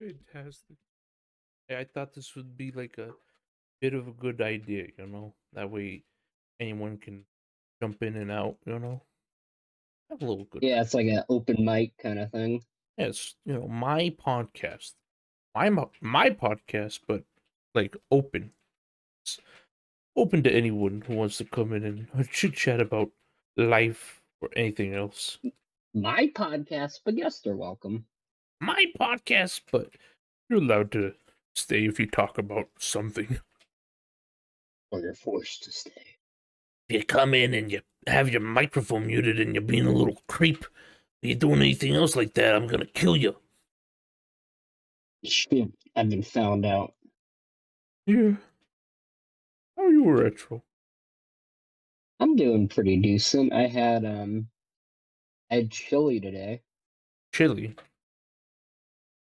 Fantastic. I thought this would be like a bit of a good idea, you know? That way anyone can jump in and out, you know? Have a little good Yeah, time. it's like an open mic kind of thing. Yes, my podcast. My podcast, but like open. It's open to anyone who wants to come in and chit chat about life or anything else. My podcast, but guests are welcome. My podcast, but you're allowed to stay if you talk about something. Or you're forced to stay. You come in and you have your microphone muted and you're being a little creep. If you're doing anything else like that, I'm gonna kill you. Shit, I've been found out. Yeah. How you were retro? I'm doing pretty decent. I had chili today. Chili.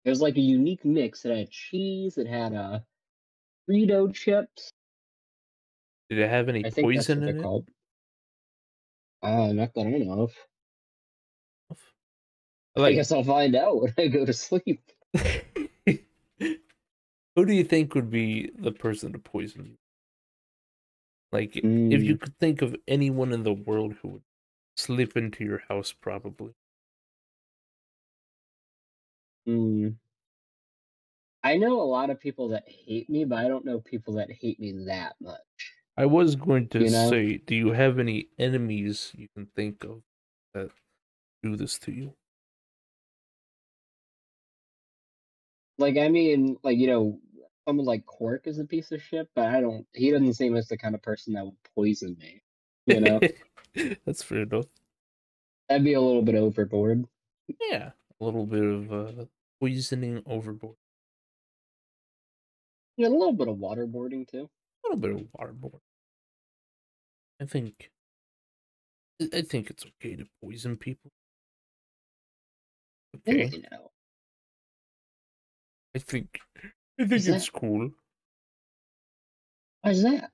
It was like a unique mix. It had cheese, it had Frito chips. Did it have any I think that's poison what they're in it? called. Not that I know of. I I like. guess I'll find out when I go to sleep. Who do you think would be the person to poison you? Like, if you Mm, could think of anyone in the world who would slip into your house, probably. mm. I know a lot of people that hate me, but I don't know people that hate me that much. I was going to You know? say, do you have any enemies you can think of that do this to you? Like, I mean, like, someone like Quark is a piece of shit, but he doesn't seem as the kind of person that would poison me. You know? That's fair enough. That'd be a little bit overboard. Yeah, a little bit of poisoning overboard. Yeah, a little bit of waterboarding too. A little bit of waterboard. I think. I think it's okay to poison people. Okay. You know. I think. I think Is that it's cool. why's that?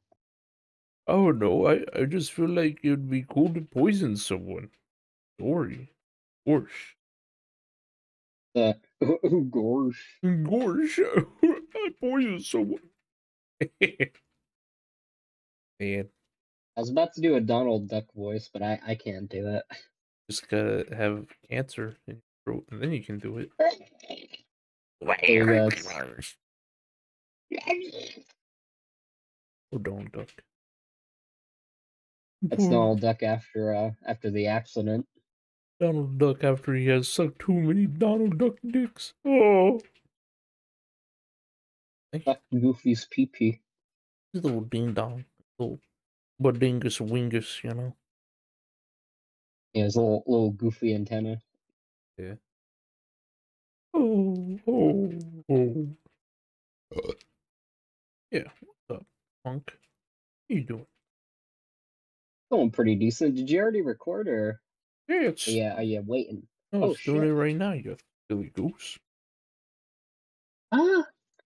Oh no, I just feel like it'd be cool to poison someone. Sorry. Gorsh. Uh gosh. Gorsh. I poisoned someone. Man, I was about to do a Donald Duck voice, but I can't do it. just gotta have cancer in your throat and then you can do it. There you go. Oh, Donald Duck. That's Poor Donald Duck after the accident. Donald Duck after he has sucked too many Donald Duck dicks. Oh. Thank you. Fuck Goofy's pee pee. Little ding dong. Little budingus wingus, you know? Yeah, his little goofy antenna. Yeah. Oh, oh, oh. Yeah, what's up, punk? How you doing? Going pretty decent. Did you already record or Yeah, it's are you waiting? no, Oh it's doing it shit. right now, you silly goose. Uh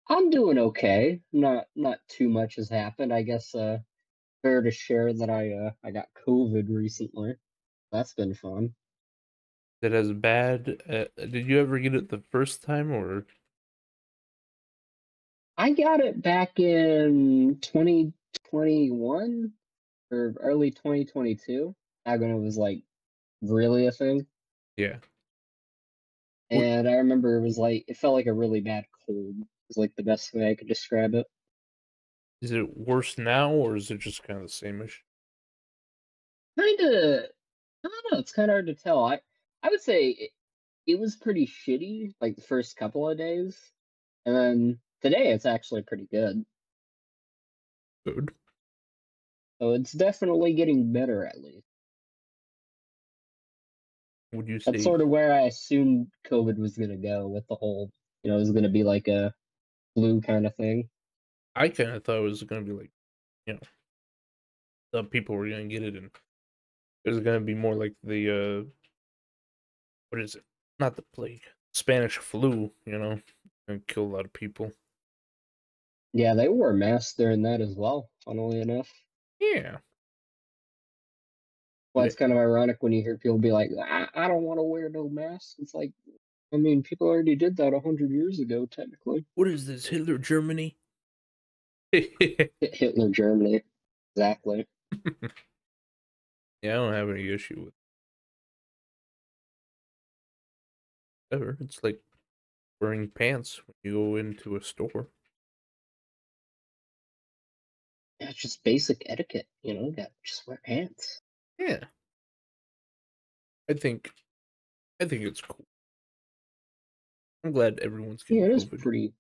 I'm doing okay. Not too much has happened. I guess fair to share that I got COVID recently. That's been fun. Is it as bad? Did you ever get it the first time, or I got it back in 2021 or early 2022. Back when it was like really a thing. yeah? What And I remember it felt like a really bad cold. It was like the best way I could describe it. is it worse now, or is it just kind of the same-ish? Kinda, I don't know. It's kind of hard to tell. I would say it was pretty shitty like the first couple of days, and then today it's actually pretty good. Good. So it's definitely getting better at least. Would you That's say? sort of where I assumed COVID was gonna go with the whole, it was gonna be like a flu kind of thing. I kind of thought it was gonna be like, you know, the people were gonna get it, and it was gonna be more like the what is it? Not the plague, Spanish flu. You know, and kill a lot of people. Yeah, they wore masks during that as well, funnily enough. Yeah. Well, it's kind of ironic when you hear people be like, I don't want to wear no mask. It's like, I mean, people already did that 100 years ago, technically. What is this, Hitler Germany? Hitler Germany. Exactly. Yeah, I don't have any issue with it ever. It's like wearing pants when you go into a store. Yeah, it's just basic etiquette, got just wear pants. Yeah, I think I think it's cool. I'm glad everyone's Yeah, getting it is COVID. pretty.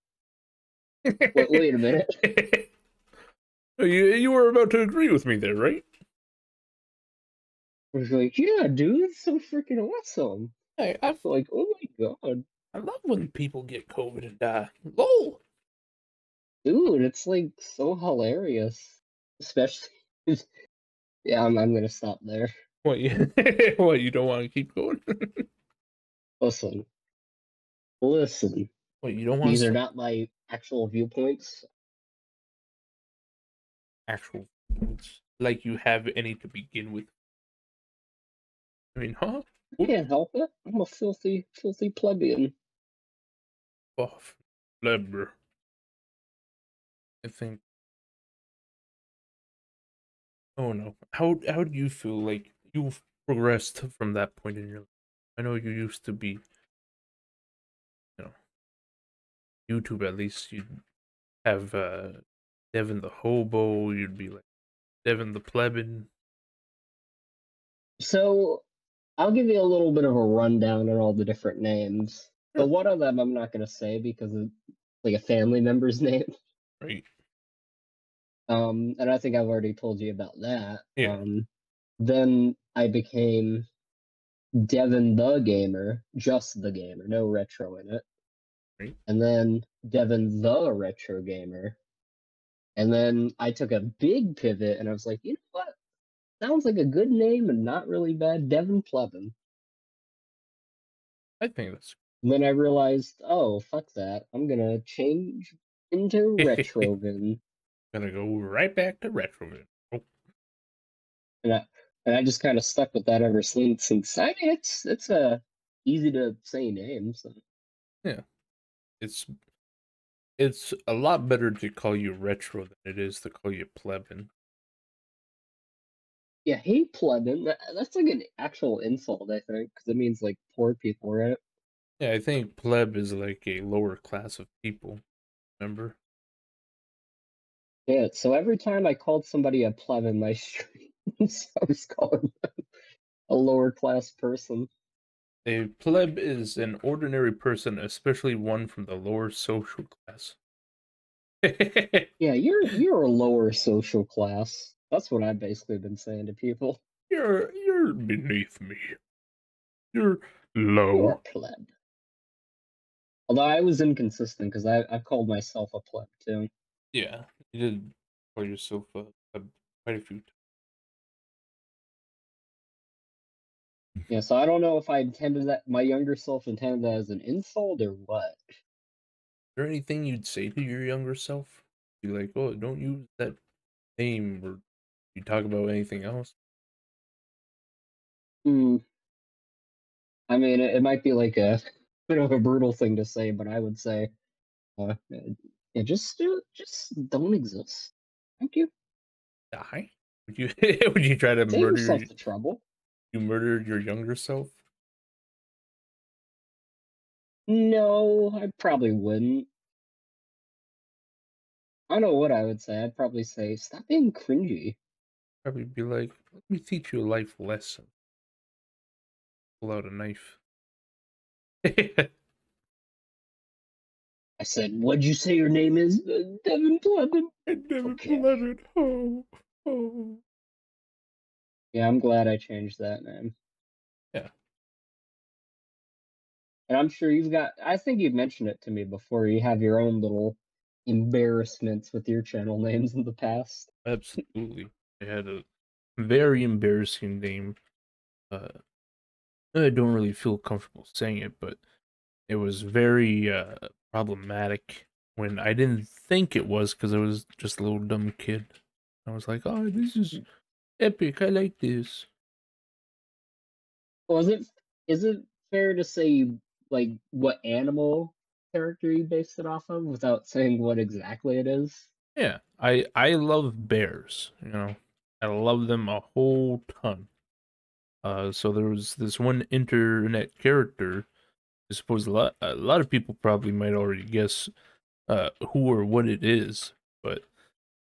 Wait a minute. Oh, you were about to agree with me there, right? I was like, yeah, dude, it's so freaking awesome. Like, oh my god. I love when people get COVID and die. Lol. Dude, it's like so hilarious. Especially yeah, I'm gonna stop there. What you what you don't want to keep going? Listen, listen. What you don't want to These are stop not my actual viewpoints. actual foods like you have any to begin with. I mean, huh? I What can't help it. I'm a filthy, filthy plebeian. off? Leber. I think. Oh no. How do you feel like you've progressed from that point in your life? I know you used to be, you know, YouTube at least. You'd have Devin the hobo. You'd be like Devin the plebeian. So I'll give you a little bit of a rundown on all the different names. So Sure. one of them I'm not gonna say because it's like a family member's name. Right. And I think I've already told you about that. Yeah. Then I became Devin the Gamer, just the gamer, no retro in it. Right. And then Devin the Retro Gamer. And then I took a big pivot and I was like, you know what? Sounds like a good name and not really bad. Devin Plevin. I think that's And then I realized, oh, fuck that. I'm gonna change into Retrovin. gonna go right back to Retrovid. Oh, And I just kind of stuck with that ever since. I mean, it's a easy to say name. So yeah. It's it's a lot better to call you retro than it is to call you plebin. yeah, hey plebin. That's like an actual insult, I think, because it means like poor people, right? Yeah, I think pleb is like a lower class of people. Remember, Yeah. So every time I called somebody a pleb in my streams, I was calling a lower class person. a pleb is an ordinary person, especially one from the lower social class. Yeah, you're a lower social class. That's what I've basically been saying to people. You're beneath me. You're You're a low. pleb. Although I was inconsistent because I've called myself a pleb too. Yeah, you did call yourself a quite a few. Yeah, so I don't know if I intended that my younger self intended that as an insult or what. There anything you'd say to your younger self? Be like, oh, don't use that name, or you talk about anything else? Hmm. I mean, it might be like a bit of a brutal thing to say, but I would say, yeah, just don't exist. Thank you. Die? Would you would you try to Save murder yourself the trouble. you murdered your younger self? No, I probably wouldn't. I don't know what I would say. I'd probably say, stop being cringy. Probably be like, let me teach you a life lesson. Pull out a knife. I said, what'd you say your name is? Devin Plevin. I never Okay. believe it. Oh, oh. Yeah, I'm glad I changed that name. Yeah, And I'm sure I think you've mentioned it to me before. You have your own little embarrassments with your channel names in the past. absolutely. I had a very embarrassing name. Uh, I don't really feel comfortable saying it, but it was very problematic when I didn't think it was because I was just a little dumb kid. I was like, oh, this is epic. I like this. Well, is it fair to say you like what animal character you based it off of without saying what exactly it is? Yeah, I love bears. I love them a whole ton. So there was this one internet character. I suppose a lot of people probably might already guess who or what it is, but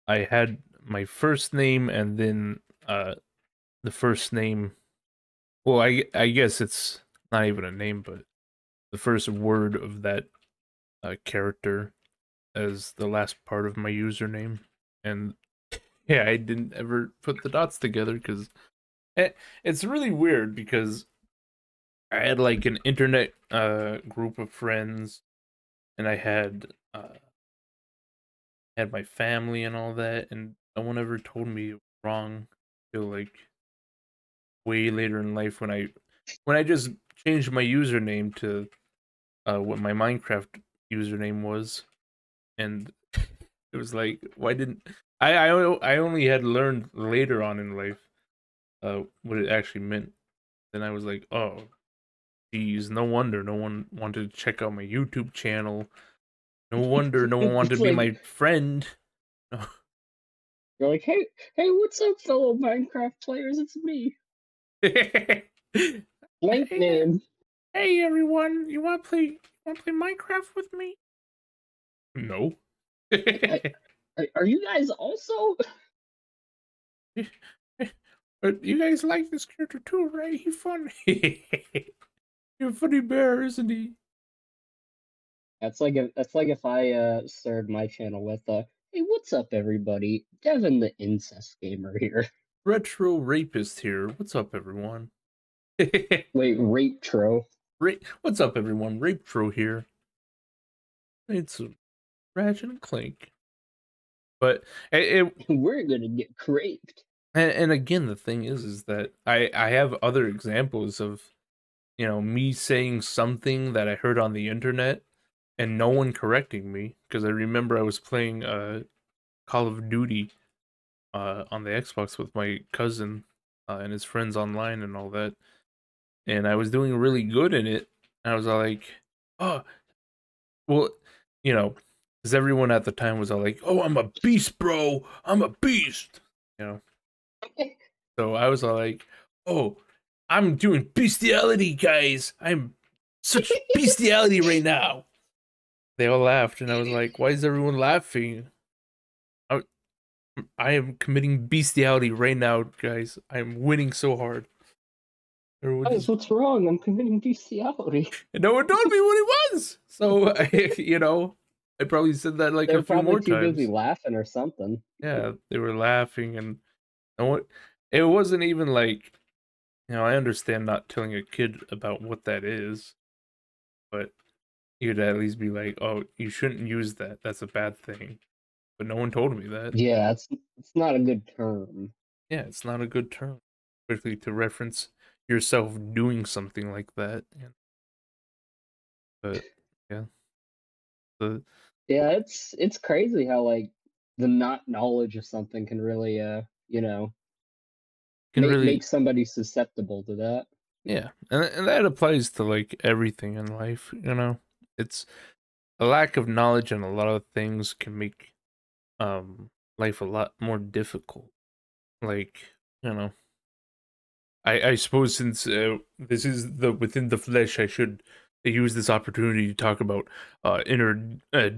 I had my first name and then the first name. Well, I guess it's not even a name, but the first word of that character as the last part of my username. And yeah, I didn't ever put the dots together because it's really weird because I had like an internet group of friends, and I had my family and all that, and no one ever told me it was wrong till like way later in life when I just changed my username to what my Minecraft username was, and it was like, why didn't I only had learned later on in life what it actually meant. Then I was like, oh, geez, no wonder no one wanted to check out my YouTube channel. No wonder no one wanted It's to be like my friend. you're like, hey, what's up, fellow Minecraft players? It's me, hey, blank name. hey, everyone, you want to play Minecraft with me? No. I, are you guys also? But you guys like this character too, right? He's funny. You're a funny bear, isn't he? That's like if I started my channel with hey, what's up, everybody? Devin the incest gamer here. Retro rapist here. What's up, everyone? Wait, rape tro. What's up, everyone? Rape Tro here. It's a Ratchet and Clank. But We're gonna get raped. and again, the thing is that I have other examples of me saying something that I heard on the internet and no one correcting me because I remember I was playing Call of Duty on the Xbox with my cousin and his friends online and all that, and I was doing really good in it. And I was all like, "Oh, well, you know, because everyone at the time was all like, "Oh, I'm a beast, bro. I'm a beast." You know, so I was all like, "Oh, I'm doing bestiality, guys. I'm such bestiality right now." They all laughed, and I was like, "Why is everyone laughing? I, I am committing bestiality right now, guys. I'm winning so hard." Everyone Guys, just what's wrong? I'm committing bestiality. and no one told me what it was. So I probably said that like a They're few probably more too busy times. laughing or something. Yeah, they were laughing, and no one. It wasn't even like I understand not telling a kid about what that is, but you'd at least be like, "Oh, you shouldn't use that. That's a bad thing." But no one told me that. Yeah, it's not a good term. Yeah, it's not a good term, especially to reference yourself doing something like that. Yeah. But yeah, the Yeah, it's crazy how like the not knowledge of something can really can really make somebody susceptible to that. yeah, and that applies to like everything in life. It's a lack of knowledge and a lot of things can make life a lot more difficult. Like you know I suppose since this is the within the flesh, I should use this opportunity to talk about inner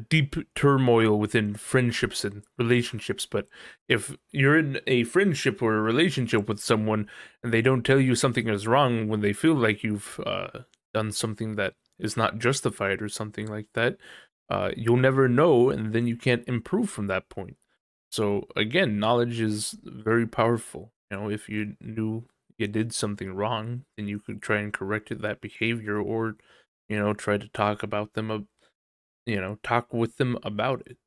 deep turmoil within friendships and relationships. But if you're in a friendship or a relationship with someone and they don't tell you something is wrong when they feel like you've done something that is not justified or something like that, you'll never know, and then you can't improve from that point. So again, knowledge is very powerful. If you knew you did something wrong, then you could try and correct that behavior, or try to talk about them, talk with them about it.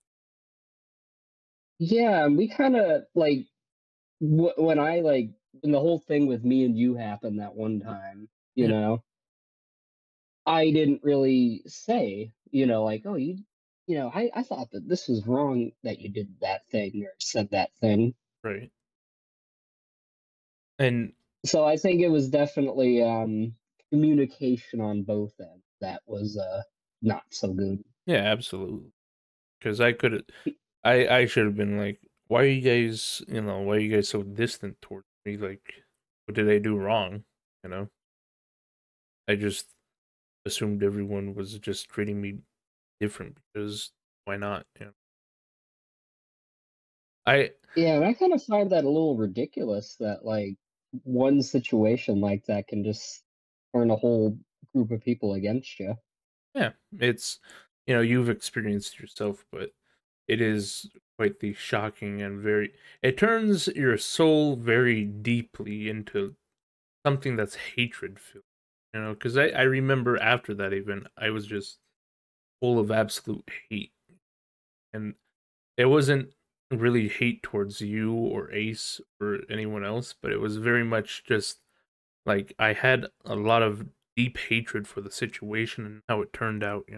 Yeah, and we kind of like when I like when the whole thing with me and you happened that one time, Yeah, I didn't really say, like, oh, I thought that this was wrong that you did that thing or said that thing. right. And So I think it was definitely communication on both ends. that was not so good. Yeah, absolutely. Because I could, I should have been like, why are you guys, why are you guys so distant towards me? Like, what did I do wrong? You know, I just assumed everyone was just treating me different because why not? I Yeah, and I kind of find that a little ridiculous that like one situation like that can just turn a whole group of people against you. Yeah, it's you've experienced yourself, but it is quite the shocking and very. It turns your soul very deeply into something that's hatred filled. Because I remember after that event, I was just full of absolute hate, and it wasn't really hate towards you or Ace or anyone else, but it was very much just like I had a lot of deep hatred for the situation and how it turned out.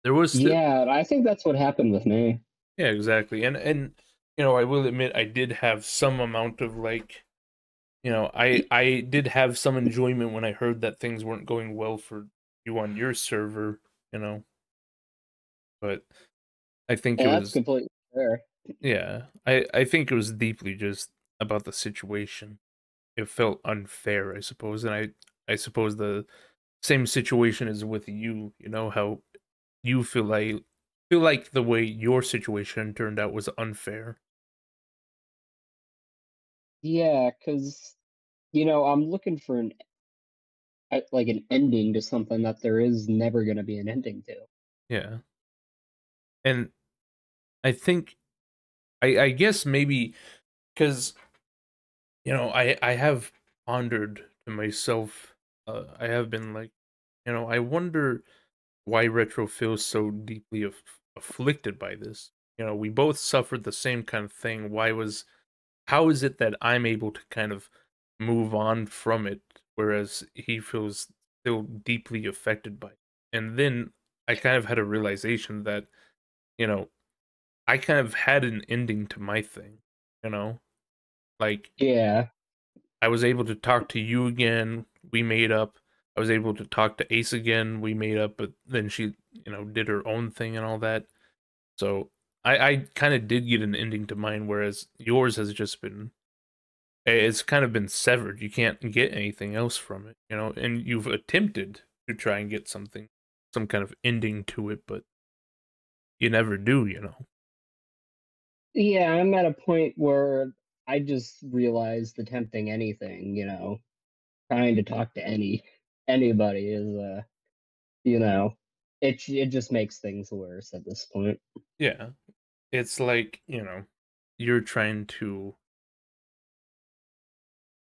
There was still. Yeah, I think that's what happened with me. Yeah, exactly. And I will admit I did have some amount of like, I did have some enjoyment when I heard that things weren't going well for you on your server, you know, but I think it And that's was completely fair. yeah, I think it was deeply just about the situation. It felt unfair, I suppose, and I suppose the same situation is with you, how you feel like the way your situation turned out was unfair. Yeah, because I'm looking for like an ending to something that there is never going to be an ending to. Yeah. And I think I guess maybe because I have pondered to myself. I have been like, I wonder why Retro feels so deeply afflicted by this. We both suffered the same kind of thing. How is it that I'm able to kind of move on from it, whereas he feels still deeply affected by it? And then I kind of had a realization that, you know, I kind of had an ending to my thing, you know? Like Yeah, I was able to talk to you again, we made up. I was able to talk to Ace again, we made up, but then she, did her own thing and all that. So I kind of did get an ending to mine, whereas yours has just been it's kind of been severed. You can't get anything else from it, and you've attempted to try and get some kind of ending to it, but you never do. yeah, I'm at a point where I just realized attempting anything, trying to talk to anybody is you know, it just makes things worse at this point. Yeah. It's like, you're trying to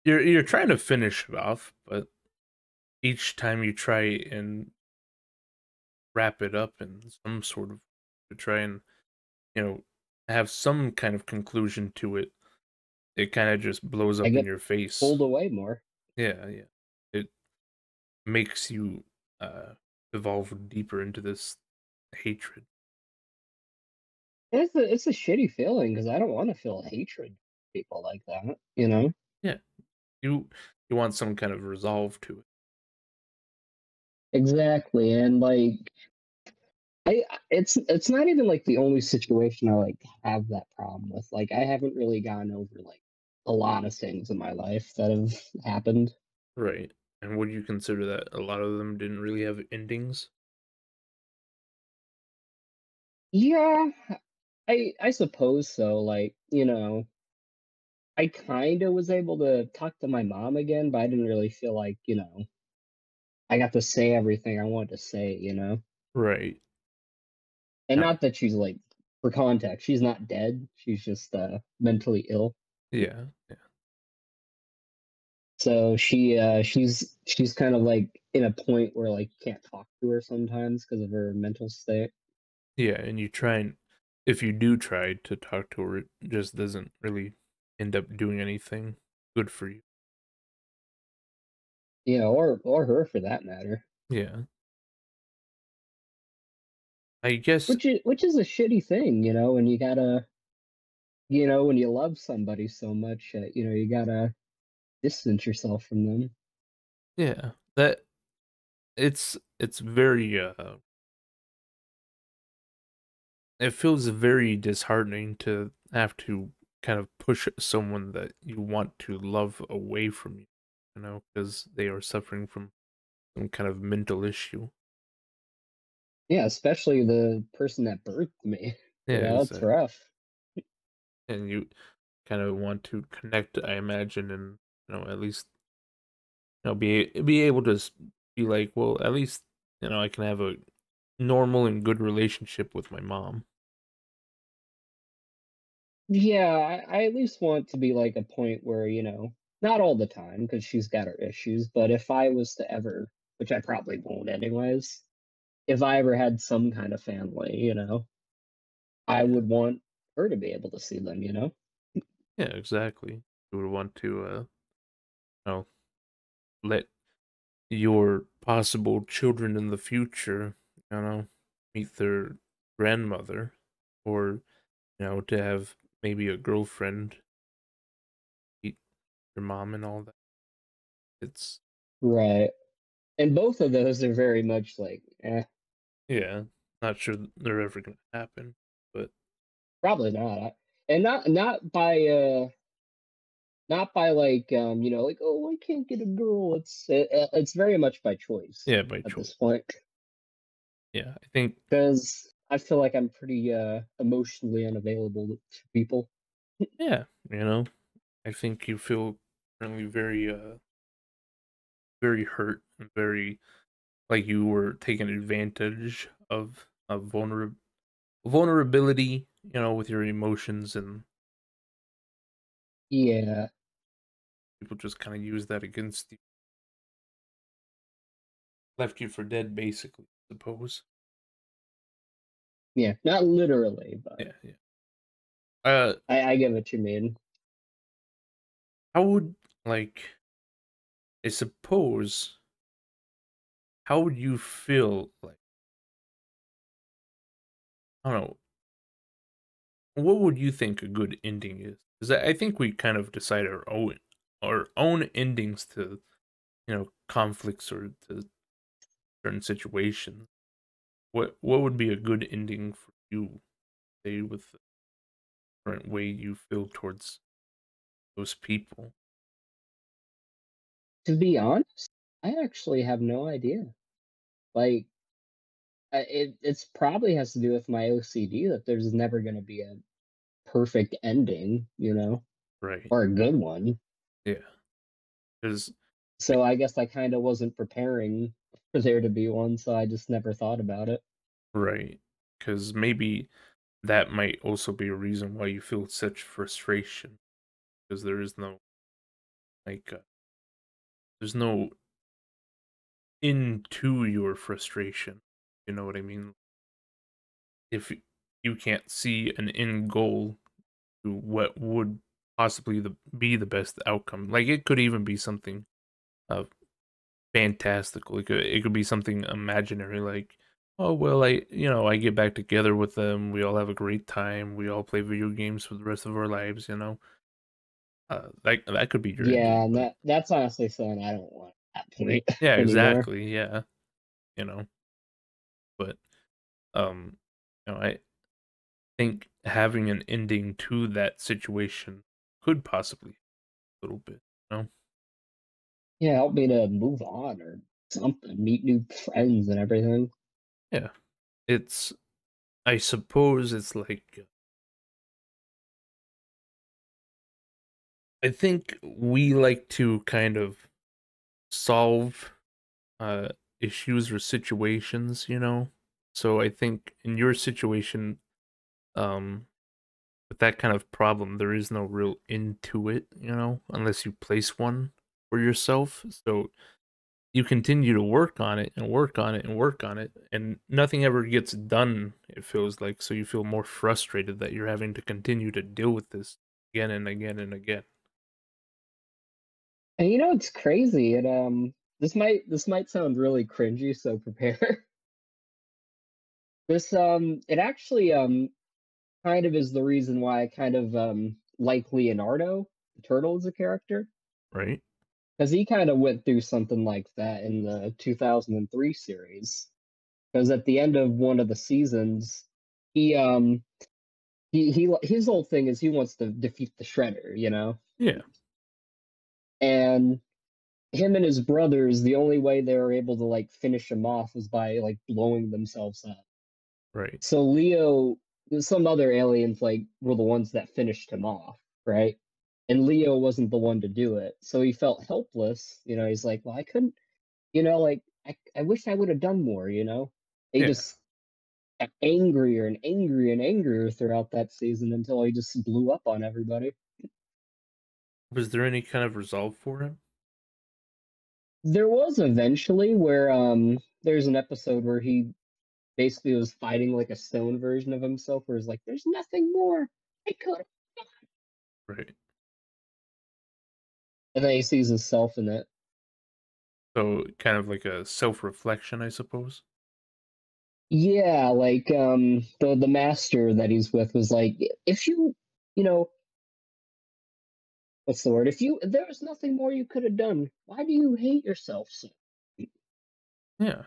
you're trying to finish it off, but each time you try and wrap it up in some sort of to try and, you know, have some kind of conclusion to it, it kind of just blows I up in get your face. pulled away more. Yeah, yeah. It makes you evolve deeper into this hatred. It's a shitty feeling because I don't want to feel hatred for people like that, you know? Yeah. You you want some kind of resolve to it. Exactly. And like it's not even like the only situation I like have that problem with. Like I haven't really gone over like a lot of things in my life that have happened. Right. And would you consider that a lot of them didn't really have endings? Yeah, I suppose so. Like, I kind of was able to talk to my mom again, but I didn't really feel like, I got to say everything I wanted to say, Right. And Now, not that she's like, for context, she's not dead. She's just mentally ill. yeah. Yeah. So she's kind of like in a point where like you can't talk to her sometimes because of her mental state. Yeah, and you try and if you do try to talk to her, it just doesn't really end up doing anything good for you. Yeah, or her for that matter. Yeah. I guess Which is a shitty thing, when you gotta, when you love somebody so much, you gotta distance yourself from them. yeah. That it's very it feels very disheartening to have to kind of push someone that you want to love away from you, because they are suffering from some kind of mental issue. Yeah, especially the person that birthed me. Yeah, It's exactly. rough. And you kind of want to connect, I imagine, and at least be able to be like, well, at least I can have a normal and good relationship with my mom. Yeah, I at least want to be like a point where, not all the time because she's got her issues, but if I was to ever, which I probably won't anyways, if I ever had some kind of family, I Yeah, would want her to be able to see them. yeah, exactly. You would want to, know, let your possible children in the future, you know, meet their grandmother, or to have maybe a girlfriend meet your mom and all that. It's Right. And both of those are very much like, yeah, not sure they're ever gonna happen, but probably not. And not by like like, oh, I can't get a girl. It's very much by choice yeah, by at choice. this point Yeah, I think because I feel like I'm pretty emotionally unavailable to people. yeah, I think you feel currently very very hurt and very like you were taken advantage of vulnerability, with your emotions, and Yeah, people just kind of use that against you, left you for dead, basically. I suppose. yeah, not literally, but Yeah, yeah. Uh, I get what you mean. how would like I suppose how would you feel like I don't know what would you think a good ending is? Because I think we kind of decide our own endings to conflicts or to certain situations. What would be a good ending for you, say, with the current way you feel towards those people? To be honest, I actually have no idea. Like, it's probably has to do with my OCD that there's never going to be a perfect ending, Right. or a good one. Yeah. Because So I guess I kind of wasn't preparing for there to be one, so I just never thought about it. right. Because maybe that might also be a reason why you feel such frustration. Because there is no like there's no into your frustration. You know what I mean? If you can't see an end goal to what would possibly be the best outcome, like it could even be something uh, fantastical. It could be something imaginary, like, oh well, I get back together with them. We all have a great time. We all play video games for the rest of our lives. That could be your Yeah, ending, and but that's honestly something I don't want at that point yeah, anymore. exactly, yeah, you know. But um, I think having an ending to that situation could possibly a little bit, you know. Yeah, help me to move on or something, meet new friends and everything. Yeah, it's I suppose it's like I think we like to kind of solve uh issues or situations, So I think in your situation, um with that kind of problem, there is no real end to it, unless you place one for yourself. So you continue to work on it and work on it and work on it, and nothing ever gets done, it feels like. So you feel more frustrated that you're having to continue to deal with this again and again and again. And it's crazy. And this might sound really cringy, so prepare. It actually kind of is the reason why I kind of like Leonardo, the turtle as a character. Right? because he kind of went through something like that in the 2003 series. Because at the end of one of the seasons, he his whole thing is he wants to defeat the Shredder, you know, Yeah, and him and his brothers, the only way they were able to like finish him off was by like blowing themselves up. right. So Leo, some other aliens like were the ones that finished him off, right? And Leo wasn't the one to do it, so he felt helpless. You know, he's like, well, I couldn't. You know, like I wish I would have done more. You know, he Yeah. just got angrier and angrier and angrier throughout that season until he just blew up on everybody. Was there any kind of resolve for him? There was eventually where there's an episode where he basically was fighting like a stone version of himself where he's like, there's nothing more I could, Right. and then he sees himself in it. So kind of like a self-reflection, I suppose. Yeah, like the master that he's with was like, if you know, what's the word? If there was nothing more you could have done, why do you hate yourself so? Yeah.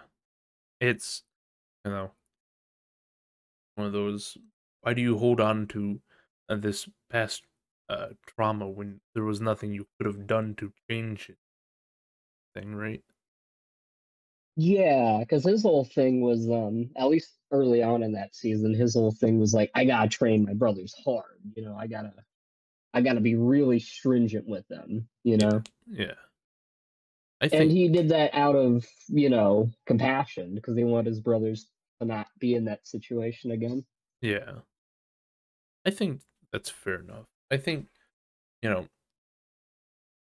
It's, you know, one of those, why do you hold on to this past trauma when there was nothing you could have done to change it thing, right? Yeah, because his whole thing was at least early on in that season, his whole thing was like, I gotta train my brothers hard, you know, I gotta be really stringent with them, you Yeah. know. Yeah. I And think he did that out of, compassion because he wanted his brothers to not be in that situation again. yeah. I think that's fair enough. I think, you know,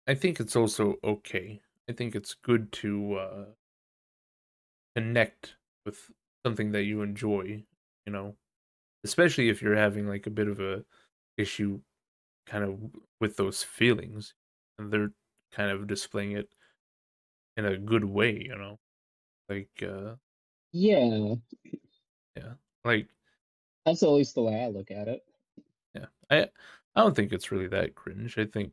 I think it's also okay. I think it's good to connect with something that you enjoy, you know, especially if you're having like a bit of a issue kind of with those feelings and they're kind of displaying it in a good way, you know. Like Yeah, yeah. Like that's at least the way I look at it. yeah. I don't think it's really that cringe. I think,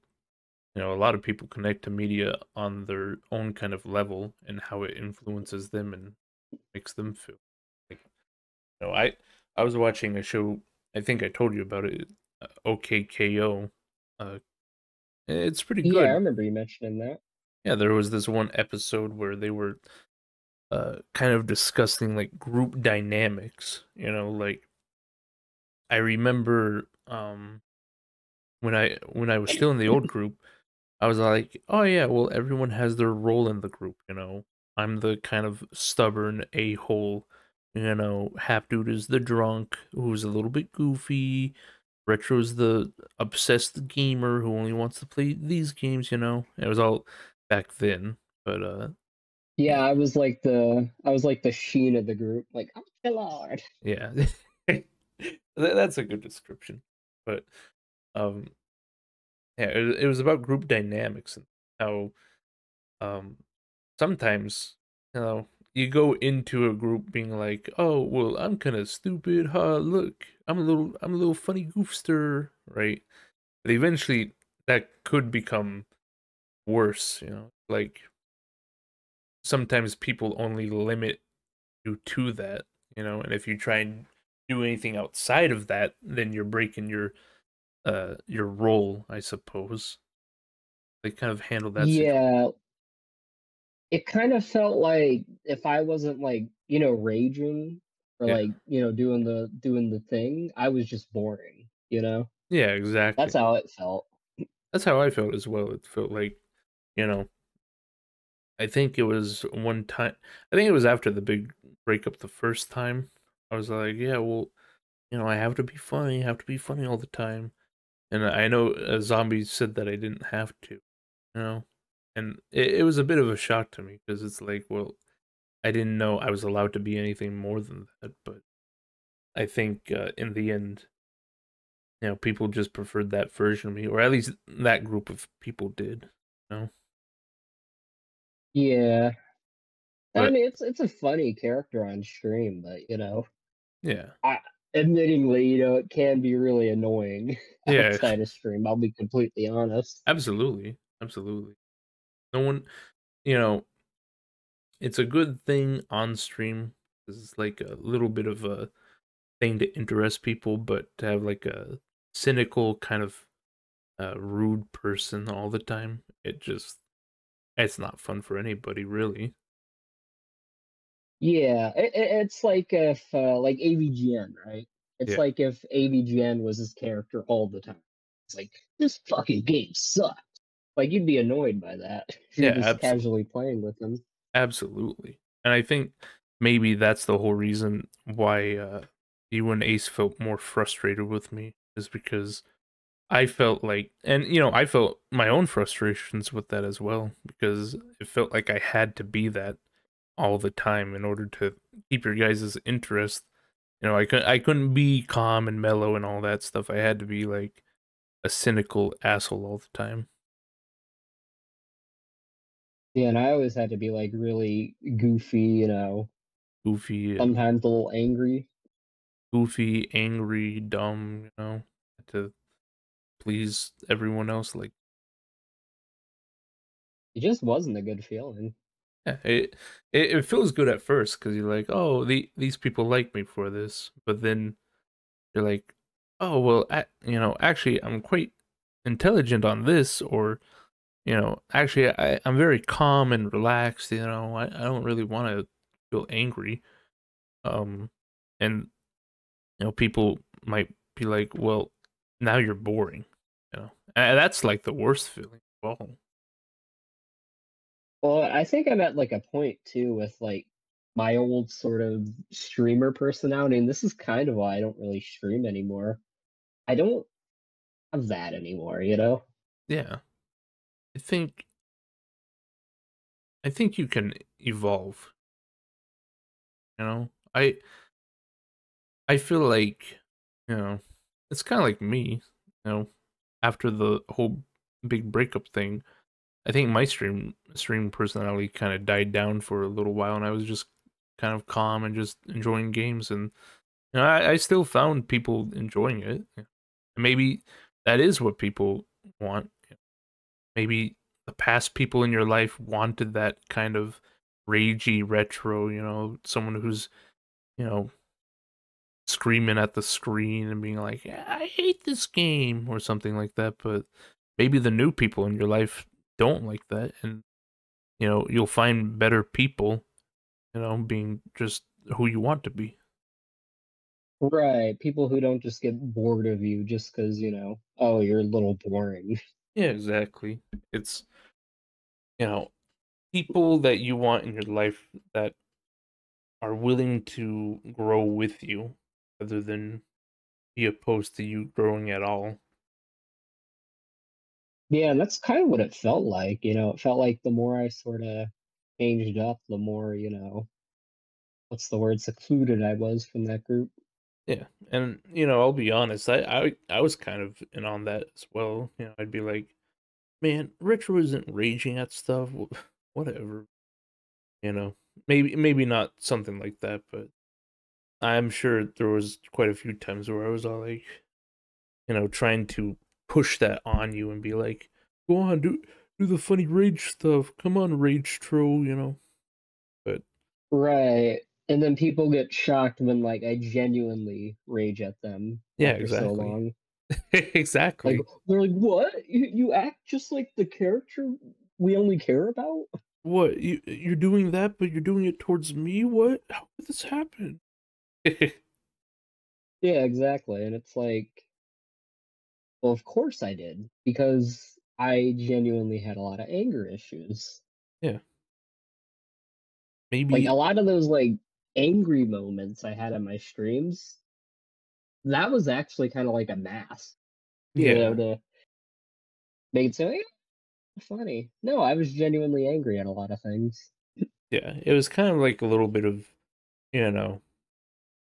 you know, a lot of people connect to media on their own kind of level and how it influences them and makes them feel. Like, you know, I was watching a show, I think I told you about it, OKKO. Uh it's pretty Yeah, I good. remember you mentioning that. Yeah, there was this one episode where they were kind of discussing like group dynamics, you know, like I remember when I was still in the old group, I was like, "Oh yeah, well everyone has their role in the group, you know. I'm the kind of stubborn a-hole, you know, Half Dude is the drunk who's a little bit goofy, Retro's the obsessed gamer who only wants to play these games, you know." It was all back then, but Yeah, yeah, I was like the sheen of the group, like, oh my lord. yeah. That's a good description. But um yeah, it was about group dynamics and how um sometimes, you know, you go into a group being like, "Oh, well, I'm kind of stupid. Huh, look. I'm a little funny goofster," right? But eventually that could become worse, you know. Like sometimes people only limit you to that, you know, and if you try and do anything outside of that, then you're breaking your role, I suppose. They kind of handle that situation. Yeah, it kind of felt like if I wasn't like, raging or Yeah. like, doing the thing, I was just boring, you know? Yeah, That's exactly. how it felt. That's how I felt as well. It felt like, you know, I think it was one time, I think it was after the big breakup the first time. I was like, yeah, well, you know, I have to be funny, I have to be funny all the time. And I know Zombie said that I didn't have to, you know? And it was a bit of a shock to me because it's like, well, I didn't know I was allowed to be anything more than that. But I think in the end, you know, people just preferred that version of me, or at least that group of people did, you know? Yeah. I But mean, it's a funny character on stream, but yeah. I admittingly, it can be really annoying Yeah, outside of stream. I'll be completely honest. absolutely. Absolutely. No one, you know, it's a good thing on stream. It's like a little bit of a thing to interest people, but to have like a cynical kind of rude person all the time, it's not fun for anybody, really. Yeah, it's like if like AVGN, right? It's Yeah, like if AVGN was his character all the time. It's like this fucking game sucks. Like you'd be annoyed by that if you're yeah, just absolutely, casually playing with them. absolutely. And I think maybe that's the whole reason why you and Ace felt more frustrated with me is because I felt like, and I felt my own frustrations with that as well because it felt like I had to be that all the time in order to keep your guys' interest. I couldn't be calm and mellow and all that stuff. I had to be like a cynical asshole all the time. Yeah, and I always had to be like really goofy, Goofy, sometimes a little angry. angry, dumb, to please everyone else. Like, It just wasn't a good feeling. yeah, it feels good at first because you're like, oh, these people like me for this, but then you're like, oh well, actually, I'm quite intelligent on this, or actually, I'm very calm and relaxed. I don't really want to feel angry. Um, and people might be like, well, now you're boring. And that's like the worst feeling of all. Well, I think I'm at like a point too with like my old sort of streamer personality, and this is kind of why I don't really stream anymore. I don't have that anymore, you know? Yeah, I think I think you can evolve. You know, I feel like you know it's kind of like me. You know, after the whole big breakup thing, I think my stream personality kind of died down for a little while, and I was just kind of calm and just enjoying games. And I still found people enjoying it. Maybe that is what people want. Maybe the past people in your life wanted that kind of ragey retro. Someone who's you know screaming at the screen and being like, "Yeah, I hate this game," or something like that. But maybe the new people in your life don't like that, and you'll find better people, being just who you want to be. Right. People who don't just get bored of you just because, oh, you're a little boring. Yeah, exactly. It's, you know, people that you want in your life that are willing to grow with you rather than be opposed to you growing at all. Yeah, and that's kind of what it felt like, It felt like the more I sort of changed up, the more, what's the word, secluded I was from that group. Yeah. And, I'll be honest, I was kind of in on that as well. I'd be like, man, Retro isn't raging at stuff. Whatever. You know. Maybe not something like that, but I'm sure there was quite a few times where I was all like, trying to push that on you and be like, "Go on, do the funny rage stuff. Come on, rage troll." But Right. And then people get shocked when like I genuinely rage at them yeah, after so exactly, long. Like exactly. they're like, "What? You act just like the character we only care about?" What you're doing that, but you're doing it towards me? What? How did this happen? Yeah, exactly. And it's like, well, of course I did because I genuinely had a lot of anger issues. Yeah, Like a maybe. lot of those like angry moments I had on my streams, that was actually kind of like a mask, Yeah, to make it so funny. No, I was genuinely angry at a lot of things. yeah. It was kind of like a little bit of you know.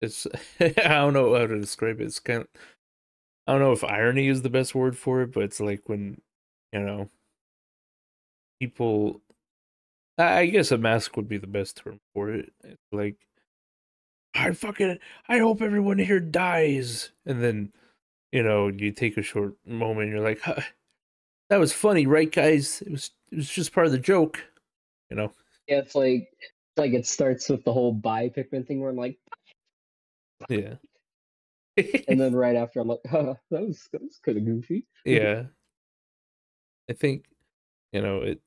It's I don't know how to describe it. It's kind of I don't know if irony is the best word for it, but it's like when you know people. I guess a mask would be the best term for it. It's like I hope everyone here dies, and then you take a short moment. And you're like, huh, that was funny, right, guys? It was it's just part of the joke, you know. Yeah, it's like it starts with the whole bi Pikmin thing where I'm like, Yeah. and then right after I'm like, that was kind of goofy. Yeah. I think, it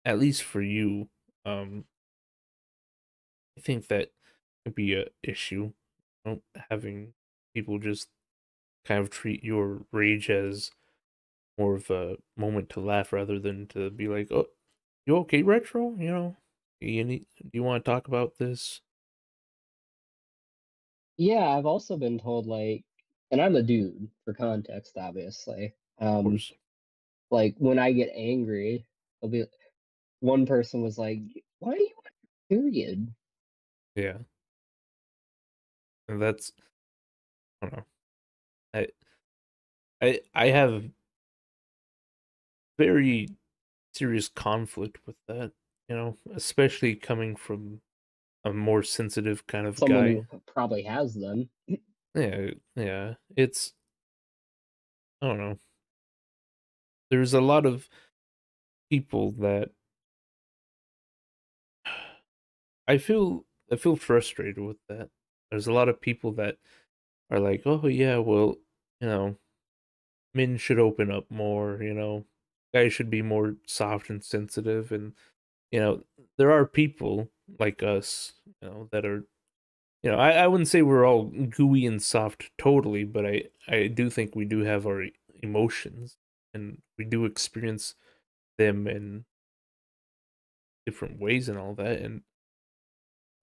at least for you, um I think that could be a issue, having people just kind of treat your rage as more of a moment to laugh rather than to be like, "Oh, you okay, Retro? Do you want to talk about this?" Yeah, I've also been told like, and I'm a dude for context, obviously. Of course. Like when I get angry, I'll be one person was like, "Why are you on your period?" Yeah. And that's I don't know. I I have very serious conflict with that, especially coming from a more sensitive kind of Someone guy. who probably has them. Yeah, yeah. I don't know. There's a lot of people that I feel frustrated with that. There's a lot of people that are like, "Oh yeah, well, you know, men should open up more, guys should be more soft and sensitive." And you know, there are people like us, that are, I wouldn't say we're all gooey and soft totally, but I do think we do have our emotions, and we do experience them in different ways and all that. And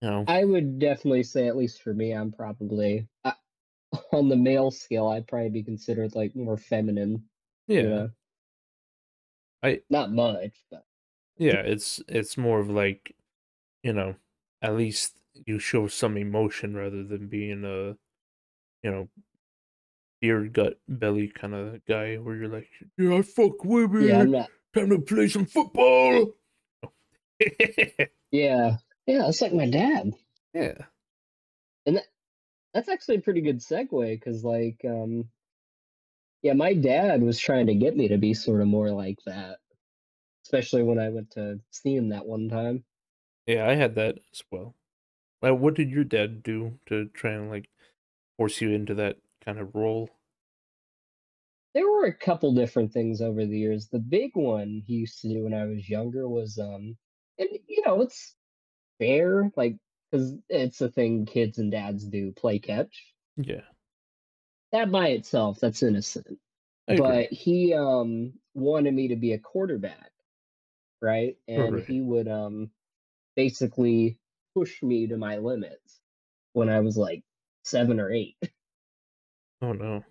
you know, I would definitely say, at least for me, I'm probably on the male scale. I'd probably be considered like more feminine. You yeah, know, I not much, but yeah, it's more of like, you know, at least you show some emotion rather than being a, you know, beer gut belly kind of guy where you're like, yeah, I fuck yeah, I'm women, not. time to play some football. Yeah, yeah, it's like my dad, Yeah, and that's actually a pretty good segue because like, yeah, my dad was trying to get me to be sort of more like that, especially when I went to see him that one time. yeah, I had that as well. What did your dad do to try and like force you into that kind of role? There were a couple different things over the years. The big one he used to do when I was younger was, and it's fair, like, because it's a thing kids and dads do, play catch. Yeah, That by itself, that's innocent. I agree. But he wanted me to be a quarterback, right? And Right. he would basically push me to my limits when I was like 7 or 8. Oh no.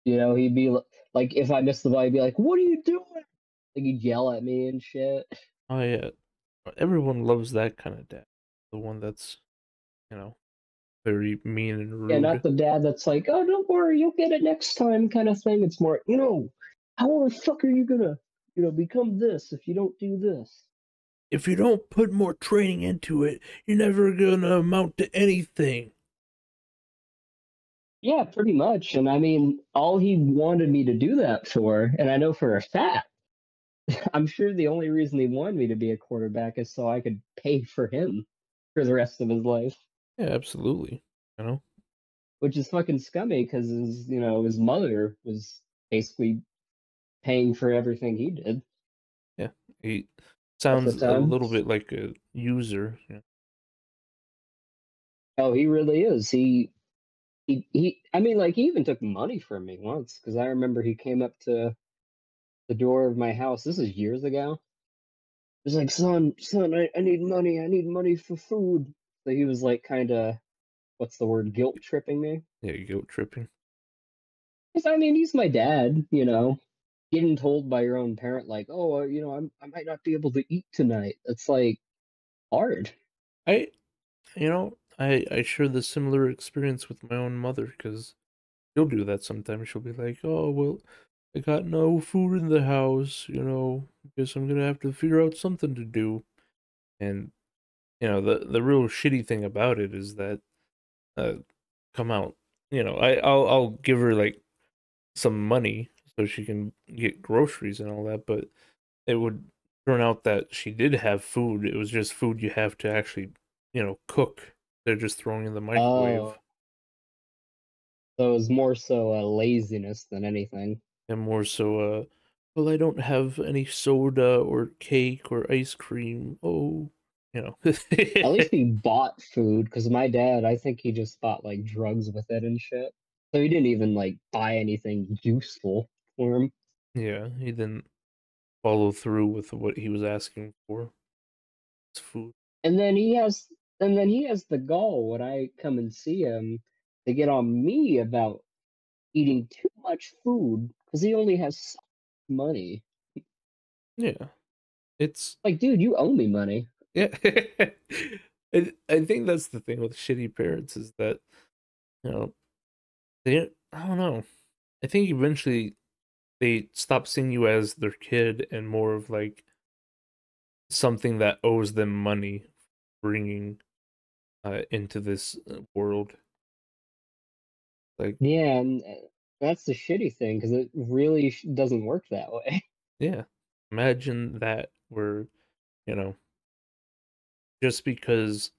He'd be like, if I missed the ball, he'd be like, "What are you doing?" Like he'd yell at me and shit. Oh yeah. Everyone loves that kind of dad. The one that's, you know, very mean and Yeah, not rude. the dad that's like, "Oh, don't worry, you'll get it next time," kind of thing. It's more, how the fuck are you gonna, become this if you don't do this? If you don't put more training into it, you're never gonna amount to anything. Yeah, pretty much. And I mean, all he wanted me to do that for, and I know for a fact, I'm sure the only reason he wanted me to be a quarterback is so I could pay for him for the rest of his life, Yeah, absolutely. You know? which is fucking scummy because his mother was basically paying for everything he did Yeah. He at the sounds a time. little bit like a user. Yeah. Oh, he really is. I mean, like, he even took money from me once because I remember he came up to the door of my house. This is years ago. He was like, son, I need money for food. So he was like, kind of, what's the word, guilt tripping me. Yeah, guilt tripping. 'Cause, I mean, he's my dad. Getting told by your own parent, like, oh, I might not be able to eat tonight. It's like hard. I I share the similar experience with my own mother because she'll do that sometimes. She'll be like, "Oh, well, I got no food in the house, guess I'm gonna have to figure out something to do." And the real shitty thing about it is that uh come out, I'll give her like some money so she can get groceries and all that. But it would turn out that she did have food. It was just food you have to actually, cook. They're just throwing in the microwave. Oh, so it was more so laziness than anything. And more so, well, I don't have any soda or cake or ice cream. Oh, you know. At least he bought food, because my dad, I think he just bought like drugs with it and shit. So he didn't even like buy anything useful for him. Yeah, he didn't follow through with what he was asking for. It's food. And then he has the gall when I come and see him to get on me about eating too much food because he only has so much money. Yeah, it's Like, dude, you owe me money. yeah. I think that's the thing with shitty parents is that you know they I don't know. I think eventually they stop seeing you as their kid and more of like something that owes them money bringing into this world. Like, Yeah, and that's the shitty thing because it really doesn't work that way. yeah, imagine that where, you know, just because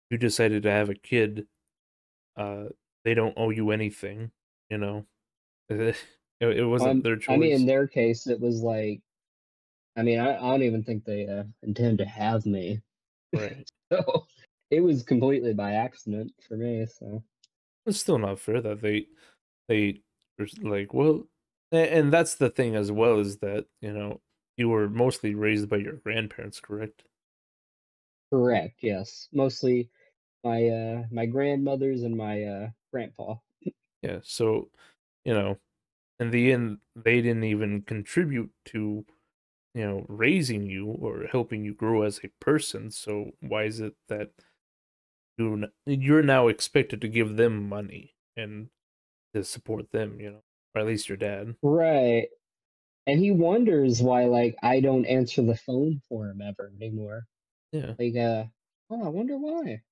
you decided to have a kid, uh, they don't owe you anything, you know? It wasn't their I mean, in choice. their case, it was like, I mean, I don't even think they intend to have me. Right. So it was completely by accident for me. So It's still not fair that they are like, well, and that's the thing as well is that, you were mostly raised by your grandparents, correct? correct, yes, mostly my grandmothers and my grandpa. Yeah, so, you know, in the end, they didn't even contribute to, raising you or helping you grow as a person. So why is it that you're now expected to give them money and to support them, or at least your dad? Right. And he wonders why like I don't answer the phone for him ever anymore. Yeah, Like oh, I wonder why.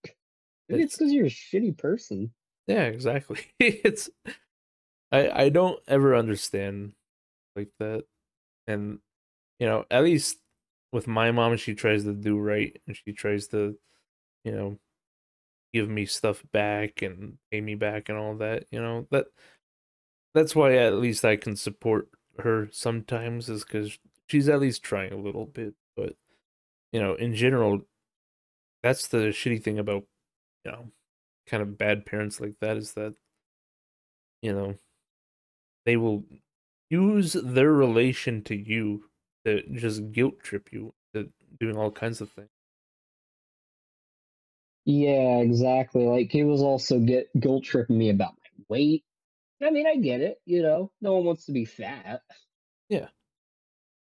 Maybe it's it's because you're a shitty person. yeah, exactly. It's I don't ever understand like that, and at least with my mom, she tries to do right and she tries to you know give me stuff back and pay me back and all that. That's why at least I can support her sometimes is because she's at least trying a little bit. But in general, that's the shitty thing about you know kind of bad parents like that is that you know they will use their relation to you to just guilt trip you to doing all kinds of things. Yeah, exactly. Like he was also get guilt tripping me about my weight. I mean, I get it, you know. No one wants to be fat. Yeah,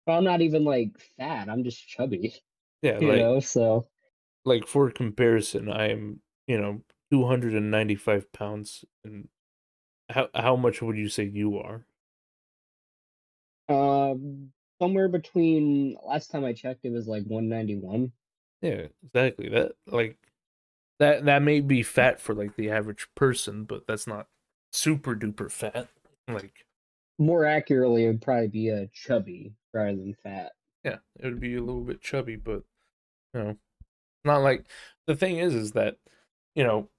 But I'm not even like fat. I'm just chubby, yeah, you know. So like for comparison, I'm 295 pounds, and how much would you say you are? somewhere between last time I checked, it was like 191. Yeah, exactly. That may be fat for like the average person, but that's not super duper fat. Like, More accurately, it would probably be a chubby rather than fat. yeah, it would be a little bit chubby, but you know, not like the thing is that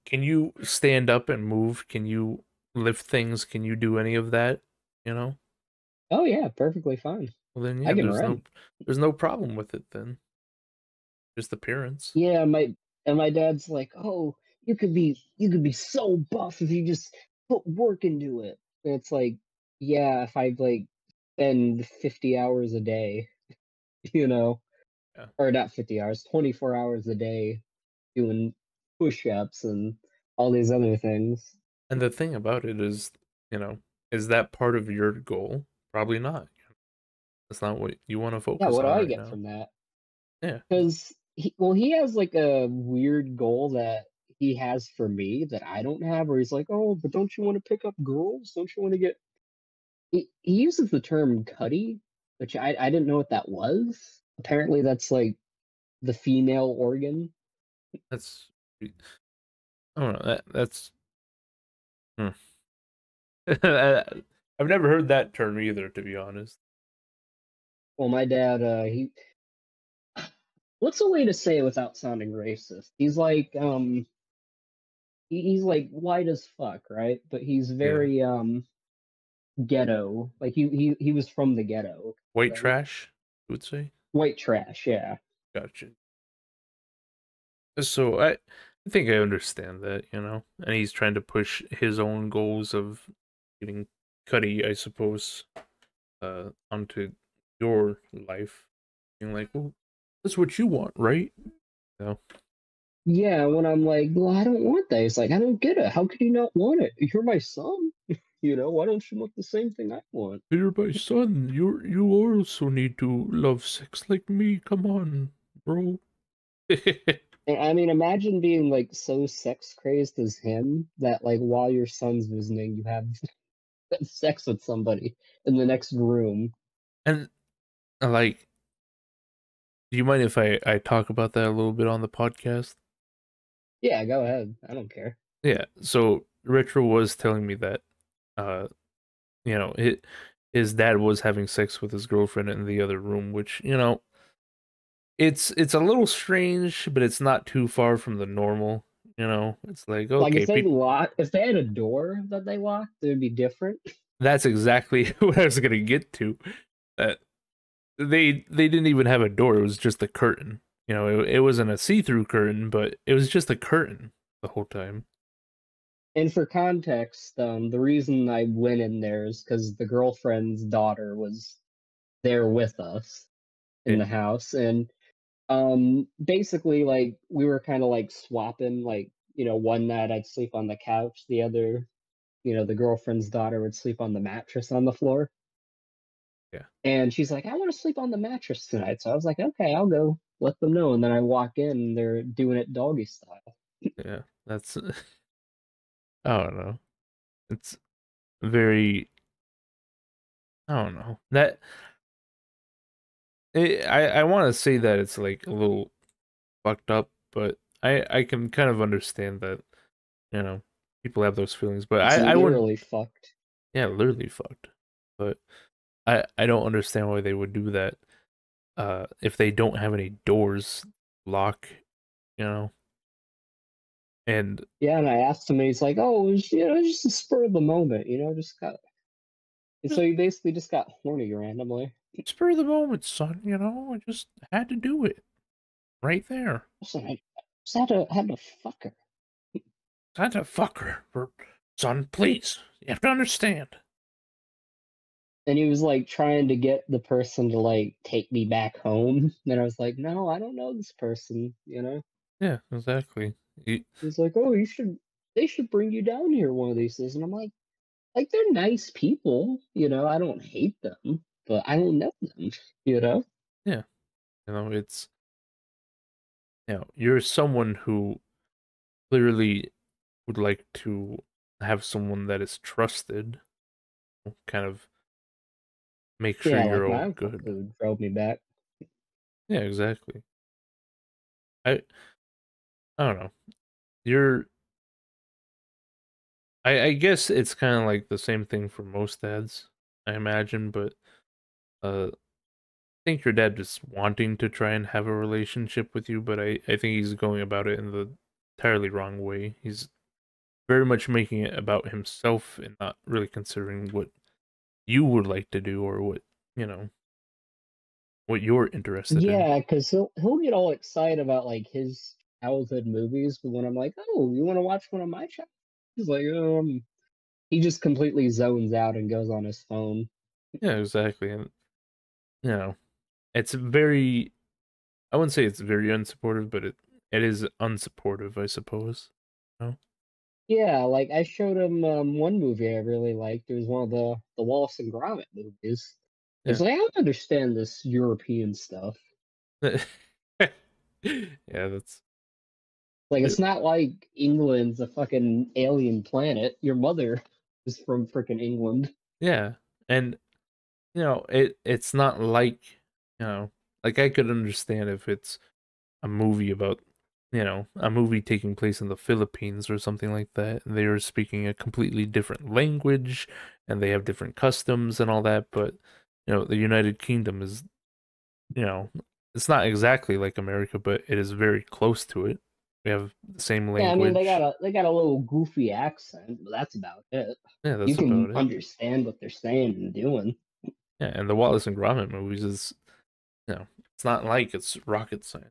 can you stand up and move? Can you lift things? Can you do any of that? You know? Oh yeah, perfectly fine. Well, then I yeah, can there's run. no problem with it then. Just appearance. Yeah, my dad's like, "Oh, you could be so buff if you just put work into it." And it's like, yeah, if I like spend 50 hours a day, you know, Yeah. or not 50 hours, 24 hours a day doing push-ups and all these other things. And the thing about it is, is that part of your goal? Probably not. That's not what you want to Yeah, focus what do on I right get now. from that? Yeah. Because he has like a weird goal that he has for me that I don't have, where he's like, "Oh, but don't you want to pick up girls? Don't you want to get?" He uses the term "cutty," which I didn't know what that was. Apparently, that's like the female organ. That's I don't know. That's hmm. I've never heard that term either, to be honest. Well, my dad, he what's a way to say it without sounding racist? He's like, he's like white as fuck, right? But he's Yeah. very ghetto. Like he was from the ghetto, White right? trash, you would say? White trash, yeah. Gotcha. So I think I understand that, you know, and he's trying to push his own goals of getting Cuddy, I suppose, onto your life. Being like, well, that's what you want, right? No, Yeah, when I'm like, well, I don't want that. It's like, I don't get it. How could you not want it? You're my son. Why don't you want the same thing I want? you're my son. You also need to love sex like me. Come on, bro. And I mean, imagine being like so sex crazed as him that like while your son's visiting, you have sex with somebody in the next room. And like, do you mind if I talk about that a little bit on the podcast? Yeah, go ahead. I don't care. Yeah. So Retro was telling me that, uh, his dad was having sex with his girlfriend in the other room, which, it's a little strange, but it's not too far from the normal. It's like, Like okay, people. if they had a door that they locked, it would be different. That's exactly what I was gonna get to. That they didn't even have a door; it was just a curtain. It wasn't a see-through curtain, but it was just a curtain the whole time. And for context, the reason I went in there is because the girlfriend's daughter was there with us in Yeah, the house, and basically like we were kind of like swapping, like one night I'd sleep on the couch, the other, the girlfriend's daughter would sleep on the mattress on the floor. yeah, And she's like, I want to sleep on the mattress tonight. So I was like, okay, I'll go let them know. And then I walk in and they're doing it doggy style. yeah. That's I don't know. It's I don't know that I want to say that it's like a little fucked up, but I can kind of understand that, you know, people have those feelings, but It's I wouldn't. literally fucked. Yeah, literally fucked. But I don't understand why they would do that. If they don't have any doors lock, you know, and Yeah, and I asked him, and he's like, "Oh, it's just a spur of the moment, just got." And so just he basically just got horny randomly. spur of the moment, son. I just had to do it right there. Listen, I just had to fuck her. Had to fuck her, son. Please, you have to understand. And he was like trying to get the person to like take me back home. And I was like, "No, I don't know this person." Yeah, exactly. He's like, "Oh, they should bring you down here one of these days." And I'm like they're nice people. I don't hate them, but I don't know them. Yeah, it's you're someone who clearly would like to have someone that is trusted, kind of make sure Yeah, you're like my all uncle good. who drove me back. Yeah, exactly. I I don't know. You're I guess it's kind of like the same thing for most dads, I imagine, but I think your dad is wanting to try and have a relationship with you, but I think he's going about it in the entirely wrong way. He's very much making it about himself and not really considering what you would like to do or you know, what you're interested in. Yeah, because he'll get all excited about like his childhood movies, but when I'm like, "Oh, you want to watch one of my childhood?" He's like, he just completely zones out and goes on his phone. Yeah, exactly. And you know, it's very I wouldn't say it's very unsupportive, but it is unsupportive, I suppose. No? Yeah, like I showed him one movie I really liked. It was one of the Wallace and Gromit movies. It's Yeah. like I don't understand this European stuff. Yeah, that's Like it, it's not like England's a fucking alien planet. Your mother is from freaking England. yeah. And it's not like, you know, like I could understand if it's a movie about, a movie taking place in the Philippines or something like that. They are speaking a completely different language and they have different customs and all that. But the United Kingdom is, you know, it's not exactly like America, but it is very close to it. We have the same Yeah, I mean language. they got a little goofy accent, but that's about it. Yeah, You that's can about it. understand what they're saying and doing. Yeah, and the Wallace and Gromit movies is, it's not like it's rocket science.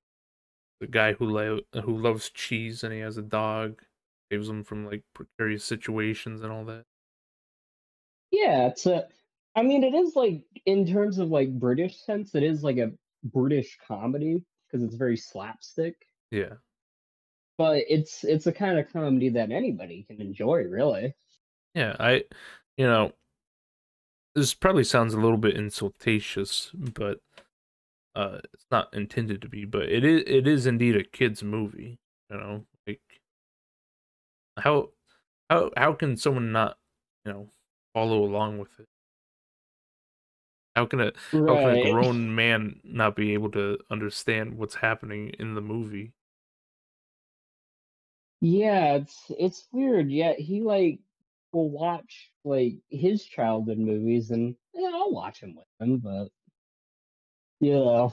The guy who loves cheese and he has a dog, saves him from like precarious situations and all that. Yeah, it's a. I mean, it is like in terms of like British sense, it is like a British comedy because it's very slapstick. Yeah, But it's a kind of comedy that anybody can enjoy, really. yeah. You know, this probably sounds a little bit insultatious, but it's not intended to be. But it is indeed a kids movie. Like how how can someone not follow along with it? How can a Right. grown man not be able to understand what's happening in the movie? Yeah, it's weird. Yeah, he like will watch like his childhood movies, and yeah, I'll watch them with him. But you know,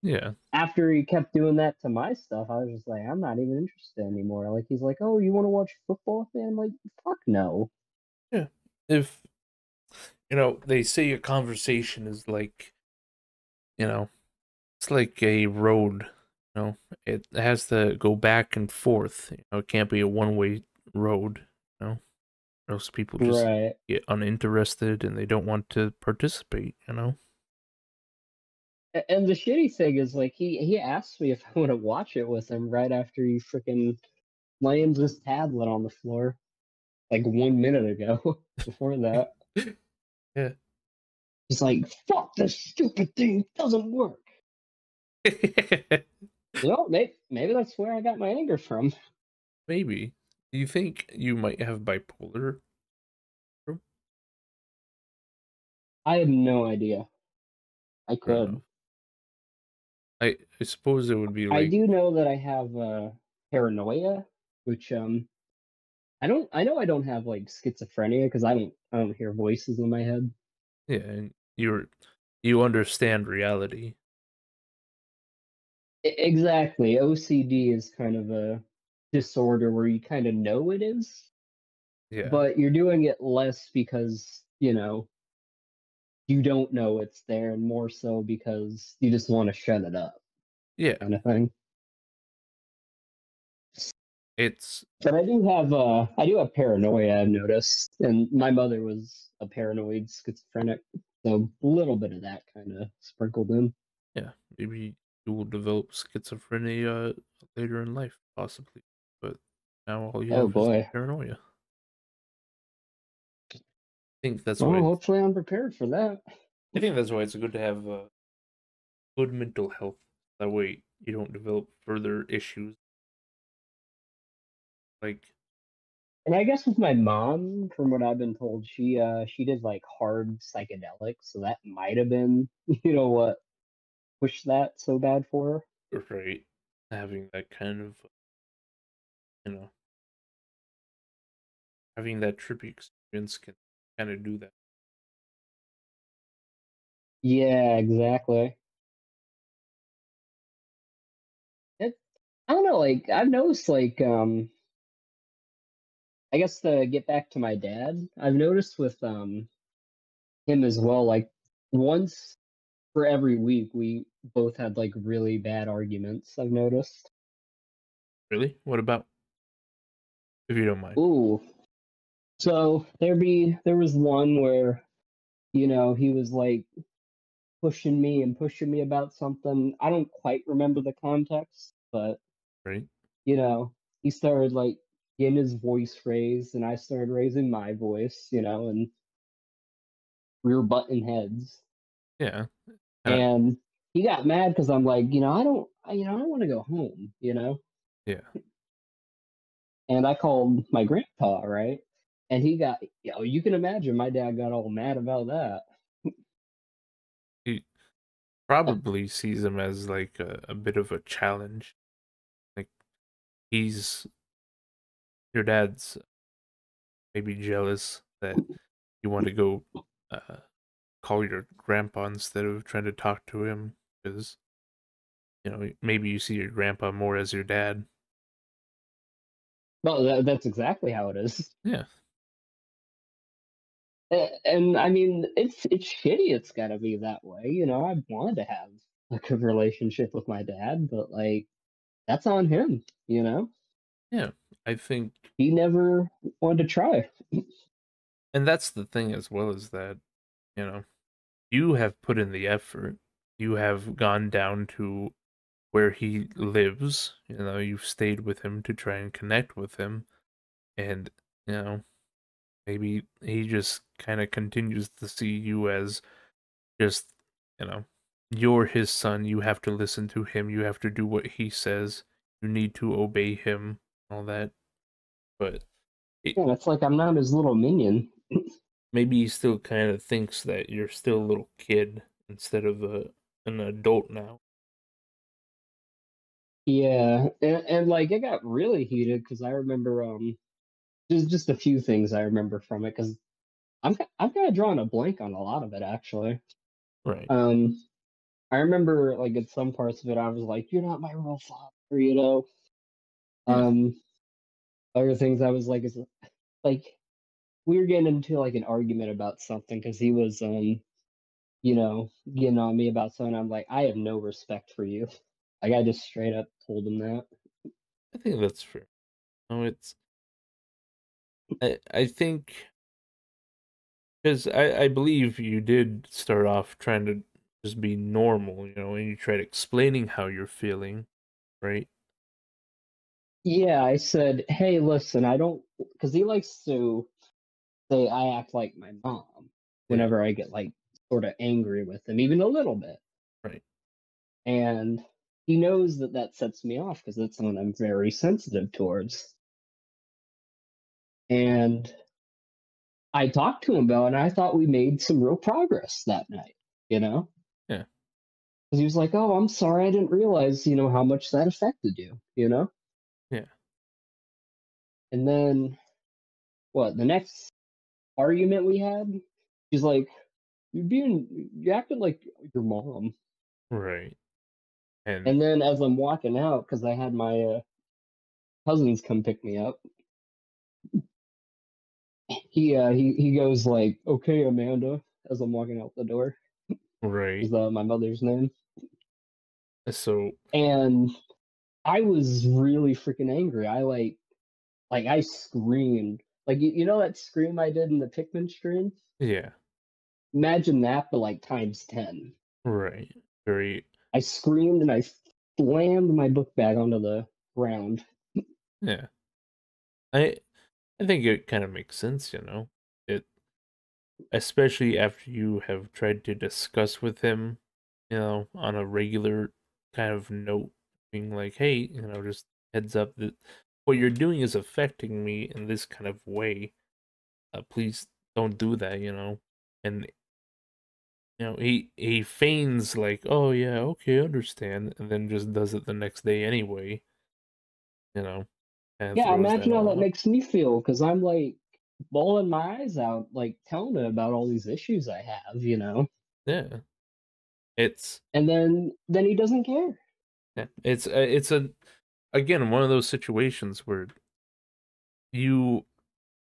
Yeah, after he kept doing that to my stuff, I was just like, I'm not even interested anymore. Like he's like, oh, you want to watch football with me? I'm like, fuck no. yeah. If they say a conversation is like, you know, it's like a road. It has to go back and forth. It can't be a one-way road. Or else people just Right. get uninterested and they don't want to participate. And the shitty thing is, like, he asked me if I want to watch it with him right after he freaking slams his tablet on the floor, like 1 minute ago. Before that, Yeah. he's like, "Fuck this stupid thing, doesn't work." Maybe that's where I got my anger from. Maybe. Do you think you might have bipolar? I have no idea. I Fair enough. could. I suppose it would be I like, do know that I have paranoia, which I know I don't have like schizophrenia because I don't hear voices in my head. yeah, and you understand reality. Exactly. OCD is kind of a disorder where you kind of know it is, Yeah. but you're doing it less because, you don't know it's there and more so because you just want to shut it up, Yeah. kind of thing. It's But I do have paranoia, I've noticed. And my mother was a paranoid schizophrenic, so a little bit of that kind of sprinkled in. yeah, maybe you will develop schizophrenia later in life, possibly. But now all you Oh have is boy. paranoia. think that's why Well, it's, hopefully I'm prepared for that. I think that's why it's good to have good mental health. That way you don't develop further issues. Like, And I guess with my mom, from what I've been told, she did like hard psychedelics, so that might have been, what pushed that so bad for her. right, having that kind of, you know, having that trippy experience can kind of do that. Yeah, exactly. It, I don't know, like I've noticed like I guess to get back to my dad, I've noticed with him as well, like once for every week we both had like really bad arguments, I've noticed. Really? What about, if you don't mind? Ooh. So there was one where, he was like pushing me about something. I don't quite remember the context, but Right? you know, he started like getting his voice raised, and I started raising my voice, and we were butting heads. Yeah. Kind of. And he got mad because I'm like, I want to go home, Yeah. And I called my grandpa, right? And he got, you can imagine my dad got all mad about that. He probably sees him as like a bit of a challenge. Like he's your dad's maybe jealous that you want to go call your grandpa instead of trying to talk to him because maybe you see your grandpa more as your dad. Well, that's exactly how it is. Yeah, And I mean, it's shitty. It's gotta be that way. I wanted to have a good relationship with my dad, but like that's on him. yeah. I think, He never wanted to try. and that's the thing as well is that you know you have put in the effort. You have gone down to where he lives. You've stayed with him to try and connect with him, and you know maybe he just kind of continues to see you as just you know you're his son. You have to listen to him. You have to do what he says. You need to obey him. All that, but it, Yeah, it's like I'm not his little minion. maybe he still kind of thinks that you're still a little kid instead of an adult now. Yeah, and like it got really heated because I remember just a few things I remember from it because I'm kind of drawing a blank on a lot of it actually. Right. Um, I remember like in some parts of it I was like, "You're not my real father." Yeah. Um, Other things I was like, is like we were getting into like an argument about something because he was getting on me about something. I'm like, I have no respect for you. Like I just straight up told him that. I think that's fair. No, I think because I believe you did start off trying to just be normal, and you tried explaining how you're feeling, right? Yeah, I said, hey, listen, I don't, because he likes to say I act like my mom Yeah. whenever I get like sort of angry with him, even a little bit. Right. And he knows that that sets me off because that's someone I'm very sensitive towards. And I talked to him about it, and I thought we made some real progress that night, you know? Yeah. Because he was like, oh, I'm sorry, I didn't realize, how much that affected you? Yeah. And then, the next argument we had, he's like, you acted like your mom. Right. And And then as I'm walking out, because I had my cousins come pick me up, he goes like, "Okay, Amanda," as I'm walking out the door, right. is my mother's name, So and I was really freaking angry. I screamed, like you know that scream I did in the Pikmin stream. yeah. Imagine that, but like times 10. Right. Very. I screamed and I slammed my book bag onto the ground. Yeah. I I think it kind of makes sense, it especially after you have tried to discuss with him, on a regular kind of note, being like, hey, just heads up that what you're doing is affecting me in this kind of way. Please don't do that, And he feigns like, oh yeah, okay, understand, and then just does it the next day anyway, you know, and Yeah, throws that imagine how all that out. makes me feel because I'm like bawling my eyes out, like telling him about all these issues I have. Yeah, it's And then he doesn't care. it's a again one of those situations where you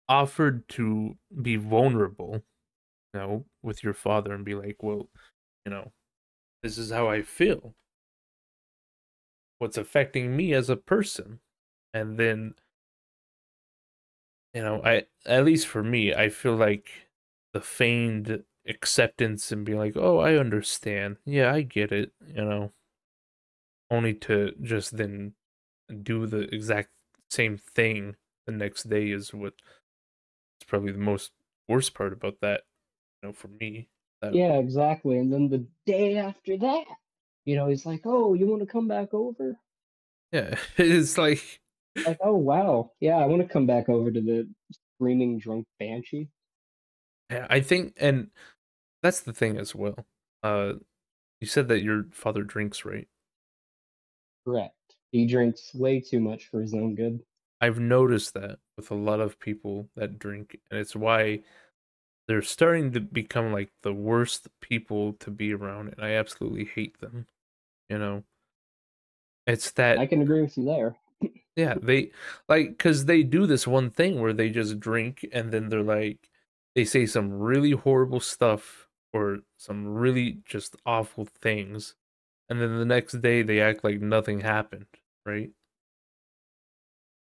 offered to be vulnerable, with your father and be like, well, you know, this is how I feel. What's affecting me as a person. And then, I at least for me, I feel like the feigned acceptance and being like, "Oh, I understand. Yeah, I get it," only to just then do the exact same thing the next day is what's probably the most worst part about that, for me. That Yeah, exactly. And then the day after that, he's like, "Oh, you want to come back over?" yeah, it's like Like, "Oh, wow. Yeah, I want to come back over to the screaming drunk banshee." yeah, I think, and that's the thing as well. Uh, you said that your father drinks, right? Correct. He drinks way too much for his own good. I've noticed that with a lot of people that drink, and it's why they're starting to become like the worst people to be around, and I absolutely hate them. You know, it's that I can agree with you there. yeah, they like because they do this one thing where they just drink and then they're like, they say some really horrible stuff or some really just awful things, and then the next day they act like nothing happened, right?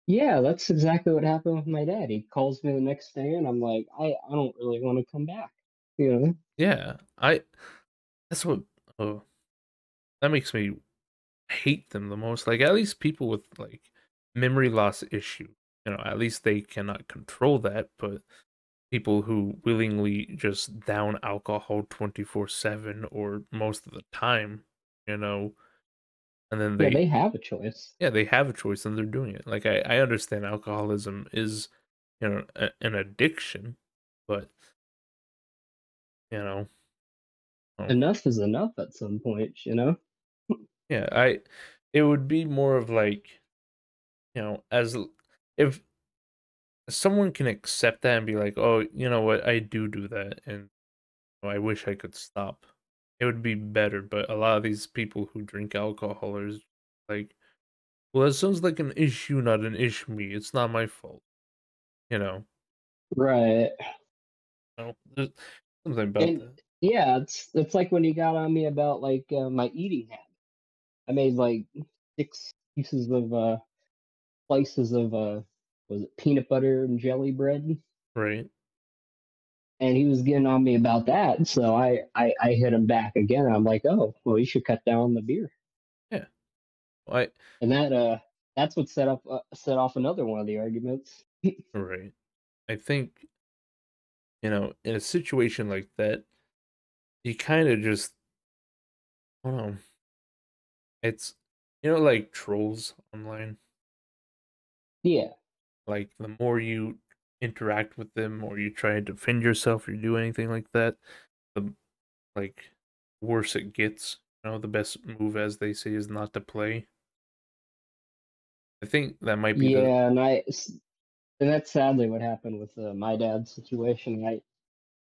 Yeah, that's exactly what happened with my dad. He calls me the next day, and I'm like, I don't really want to come back. You know? Yeah, that's what oh that makes me hate them the most. Like at least people with like memory loss issue, at least they cannot control that, but people who willingly just down alcohol 24/7 or most of the time, you know, and then Yeah, they they have a choice. yeah, they have a choice and they're doing it. Like I understand alcoholism is, an addiction, but you know, oh, Enough is enough at some point, you know? yeah, it would be more of like, as if someone can accept that and be like, "Oh, you know what? I do that, and I wish I could stop." It would be better, but a lot of these people who drink alcohol are like, "Well, that sounds like an issue, not an issue me. It's not my fault." You know? Right. There's something about And that. yeah, it's like when he got on me about like my eating habit. I made like 6 pieces of slices of was it peanut butter and jelly bread, Right? and he was getting on me about that. So I hit him back again. I'm like, oh, well, you should cut down on the beer, Yeah. I and that's what set off another one of the arguments. right. I think, in a situation like that, you kind of just, I don't know. It's, like trolls online. Yeah, Like the more you interact with them or you try to defend yourself or do anything like that, the like worse it gets. The best move, as they say, is not to play. I think that might be the yeah, and that's sadly what happened with my dad's situation.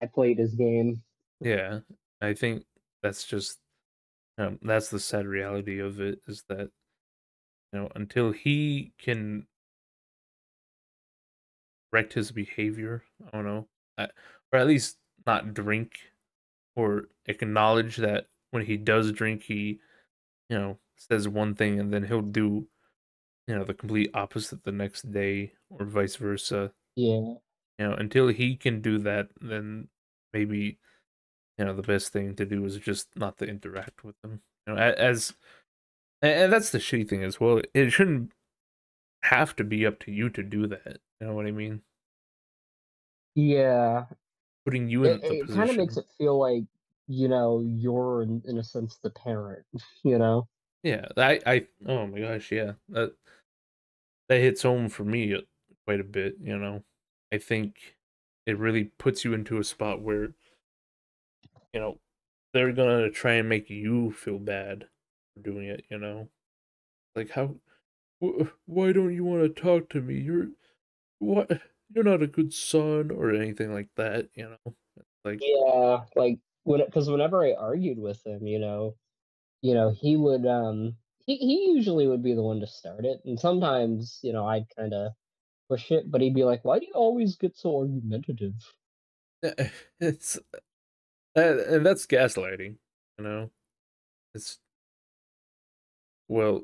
I played his game. yeah. I think that's just that's the sad reality of it is that until he can correct his behavior, I don't know, or at least not drink or acknowledge that when he does drink, he says one thing and then he'll do the complete opposite the next day or vice versa. Yeah, Until he can do that, then maybe the best thing to do is just not to interact with them. As and that's the shitty thing as well. It shouldn't have to be up to you to do that. You know what I mean? yeah. Putting you It in the it kind of makes position. it feel like you're in a sense the parent. You know? Yeah, I oh my gosh, yeah. That hits home for me quite a bit. I think it really puts you into a spot where, you know, they're gonna try and make you feel bad for doing it. Like how why don't you want to talk to me? What you're not a good son or anything like that. Like Yeah, like because whenever I argued with him, he would he usually would be the one to start it, and sometimes I'd kind of push it, but he'd be like, "Why do you always get so argumentative?" it's and that's gaslighting, you know. It's well,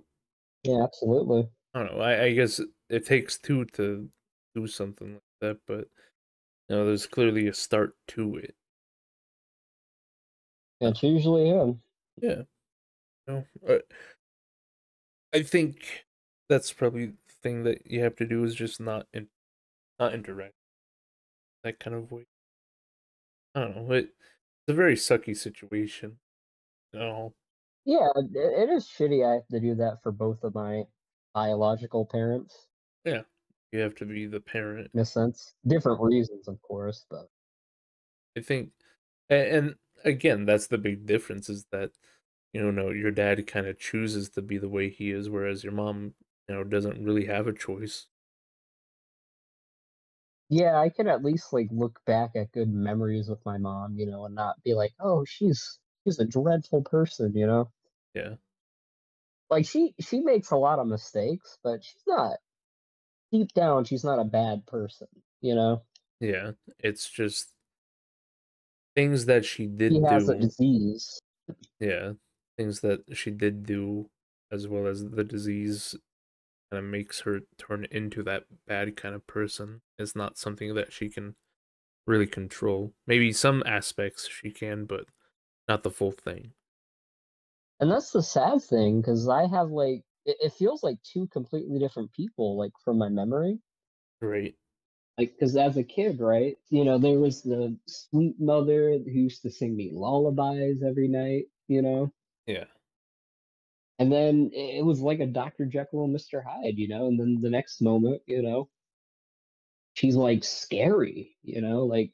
Yeah, absolutely. I don't know. I guess it takes two to do something like that, but there's clearly a start to it. It's usually him. Yeah, I think that's probably the thing that you have to do is just not interact that kind of way. I don't know. It's a very sucky situation. You know. Yeah, it is shitty. I have to do that for both of my biological parents, Yeah, you have to be the parent. in a sense. Different reasons, of course, but I think, and again, that's the big difference is that no, your dad kind of chooses to be the way he is, whereas your mom, doesn't really have a choice. Yeah, I can at least, like, look back at good memories with my mom, and not be like, "Oh, she's a dreadful person," you know? Yeah. Like, she makes a lot of mistakes, but she's not deep down, she's not a bad person, you know? Yeah. It's just things that she She did has a do. disease. Yeah. Things that she did do as well as the disease kind of makes her turn into that bad kind of person. It's not something that she can really control. Maybe some aspects she can, but not the full thing. And that's the sad thing, because I have, like it feels like 2 completely different people, like, from my memory. Right. Like, because as a kid, right, there was the sweet mother who used to sing me lullabies every night, Yeah. and then it was like a Dr. Jekyll and Mr. Hyde, and then the next moment, she's, like, scary, like,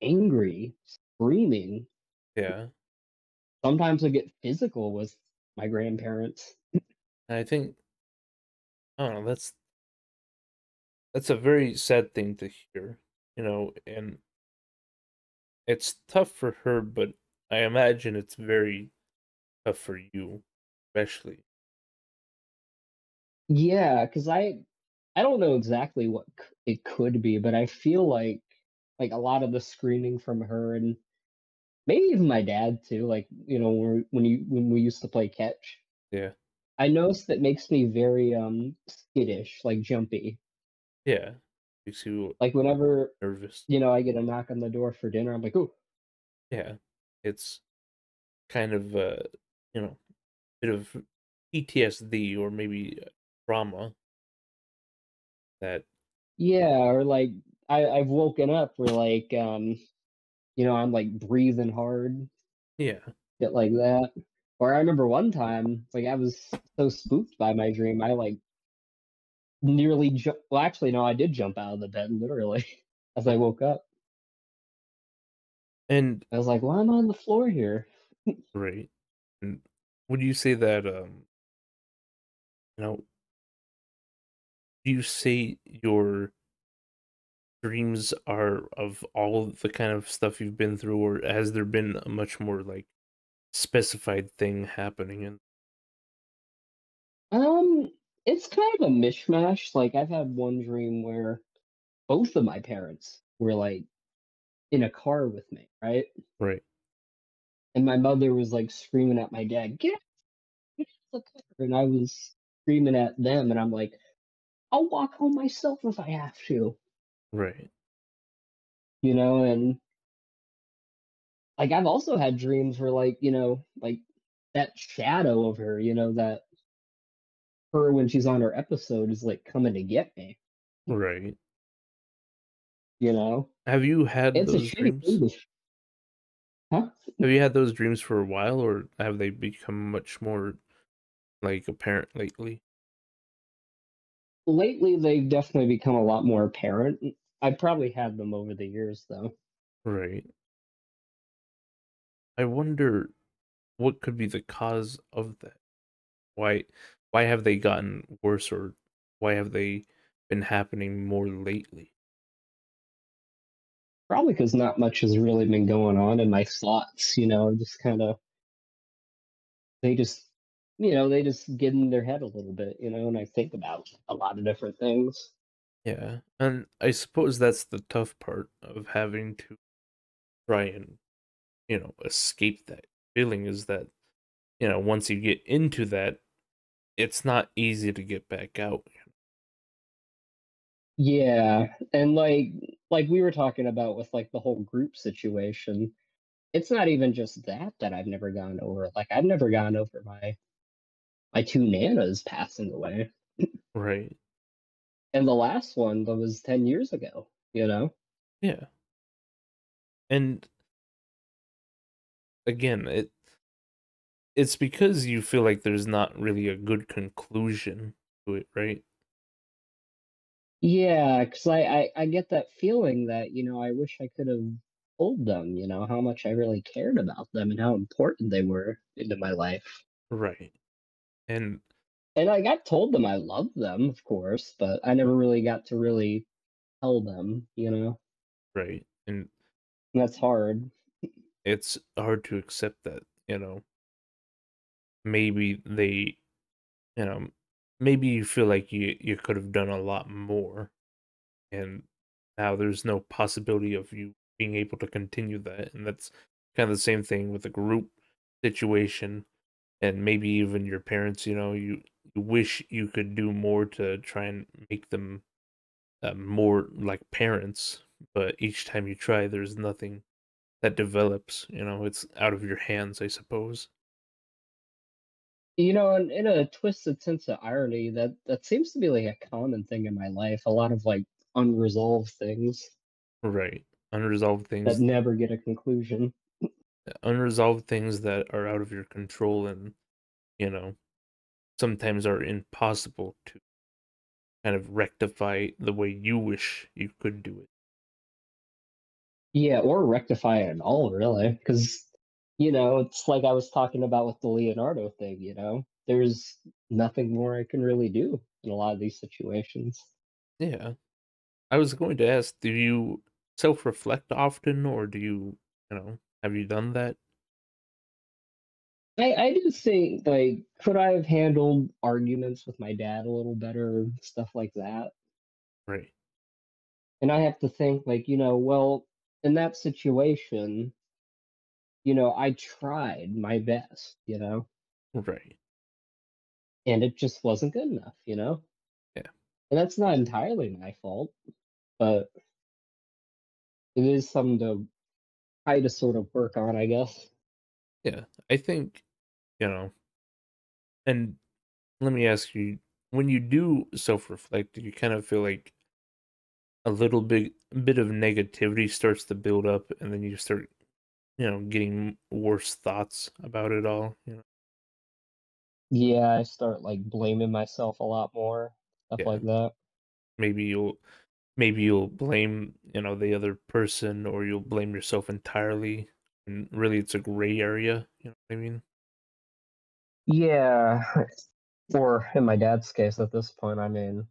angry, screaming. Yeah. Sometimes I get physical with my grandparents. And I think I don't know, that's a very sad thing to hear, and it's tough for her, but I imagine it's very tough for you, especially. Yeah, because I don't know exactly what it could be, but I feel like a lot of the screaming from her and maybe even my dad too, like, when we used to play catch, Yeah. I noticed that makes me very skittish, like jumpy. Yeah. Makes you Like whenever, nervous. I get a knock on the door for dinner, I'm like, "Ooh." Yeah. It's kind of you know, bit of PTSD or maybe trauma that Yeah, or like I've woken up where like I'm like breathing hard, yeah, shit like that. Or I remember one time, like I was so spooked by my dream, I like nearly well, actually no, I did jump out of the bed literally as I woke up. and I was like, "Why am I on the floor here?" right. And would you say that you know, do you say your dreams are of all the kind of stuff you've been through, or has there been a much more like specified thing happening in Um, it's kind of a mishmash. Like I've had one dream where both of my parents were like in a car with me, right? right, And my mother was like screaming at my dad, get out the car. And I was screaming at them, and I'm like, I'll walk home myself if I have to, right, and like I've also had dreams where like, like that shadow of her, that her when she's on her episode is like coming to get me, right. you know? Have you had It's a those shitty thing dreams? to huh? Have you had those dreams for a while, or have they become much more like apparent lately? Lately, they've definitely become a lot more apparent. I've probably had them over the years, though. Right. I wonder what could be the cause of that. Why why have they gotten worse, or why have they been happening more lately? Probably because not much has really been going on in my thoughts, just kind of, they just, they just get in their head a little bit, and I think about a lot of different things. Yeah. And I suppose that's the tough part of having to try and, escape that feeling is that, once you get into that, it's not easy to get back out. Yeah, and like we were talking about with like the whole group situation, it's not even just that I've never gone over. Like I've never gone over my two nanas passing away. Right. And the last one that was 10 years ago, you know? Yeah. And again, it's because you feel like there's not really a good conclusion to it, right? Yeah, 'cause I get that feeling that, I wish I could have told them, how much I really cared about them and how important they were into my life. Right. And And I got told them I loved them, of course, but I never really got to really tell them, right. And and that's hard. it's hard to accept that, maybe they, you know, maybe you feel like you could have done a lot more, and now there's no possibility of you being able to continue that. And that's kind of the same thing with a group situation, and maybe even your parents. You wish you could do more to try and make them more like parents, but each time you try, there's nothing that develops. It's out of your hands, I suppose. And in a twisted sense of irony, that seems to be like a common thing in my life. A lot of like unresolved things Right. Unresolved that things, never get a conclusion. unresolved things that are out of your control, and you know sometimes are impossible to kind of rectify the way you wish you could do it. Yeah, or rectify it at all, really. Because, it's like I was talking about with the Leonardo thing, there's nothing more I can really do in a lot of these situations. Yeah. I was going to ask, do you self-reflect often, or have you done that? I do think, like, could I have handled arguments with my dad a little better, stuff like that? Right. And I have to think, like, well, in that situation, I tried my best, Right. and it just wasn't good enough, Yeah. And that's not entirely my fault, but it is something to try to sort of work on, I guess. Yeah. I think, you know, and let me ask you, when you do self-reflect, do you kind of feel like a bit of negativity starts to build up, and then you start, getting worse thoughts about it all, Yeah, I start like blaming myself a lot more, stuff Yeah. like that. Maybe you'll blame, the other person, or you'll blame yourself entirely, and really it's a gray area, you know what I mean? Yeah, or in my dad's case at this point, I mean,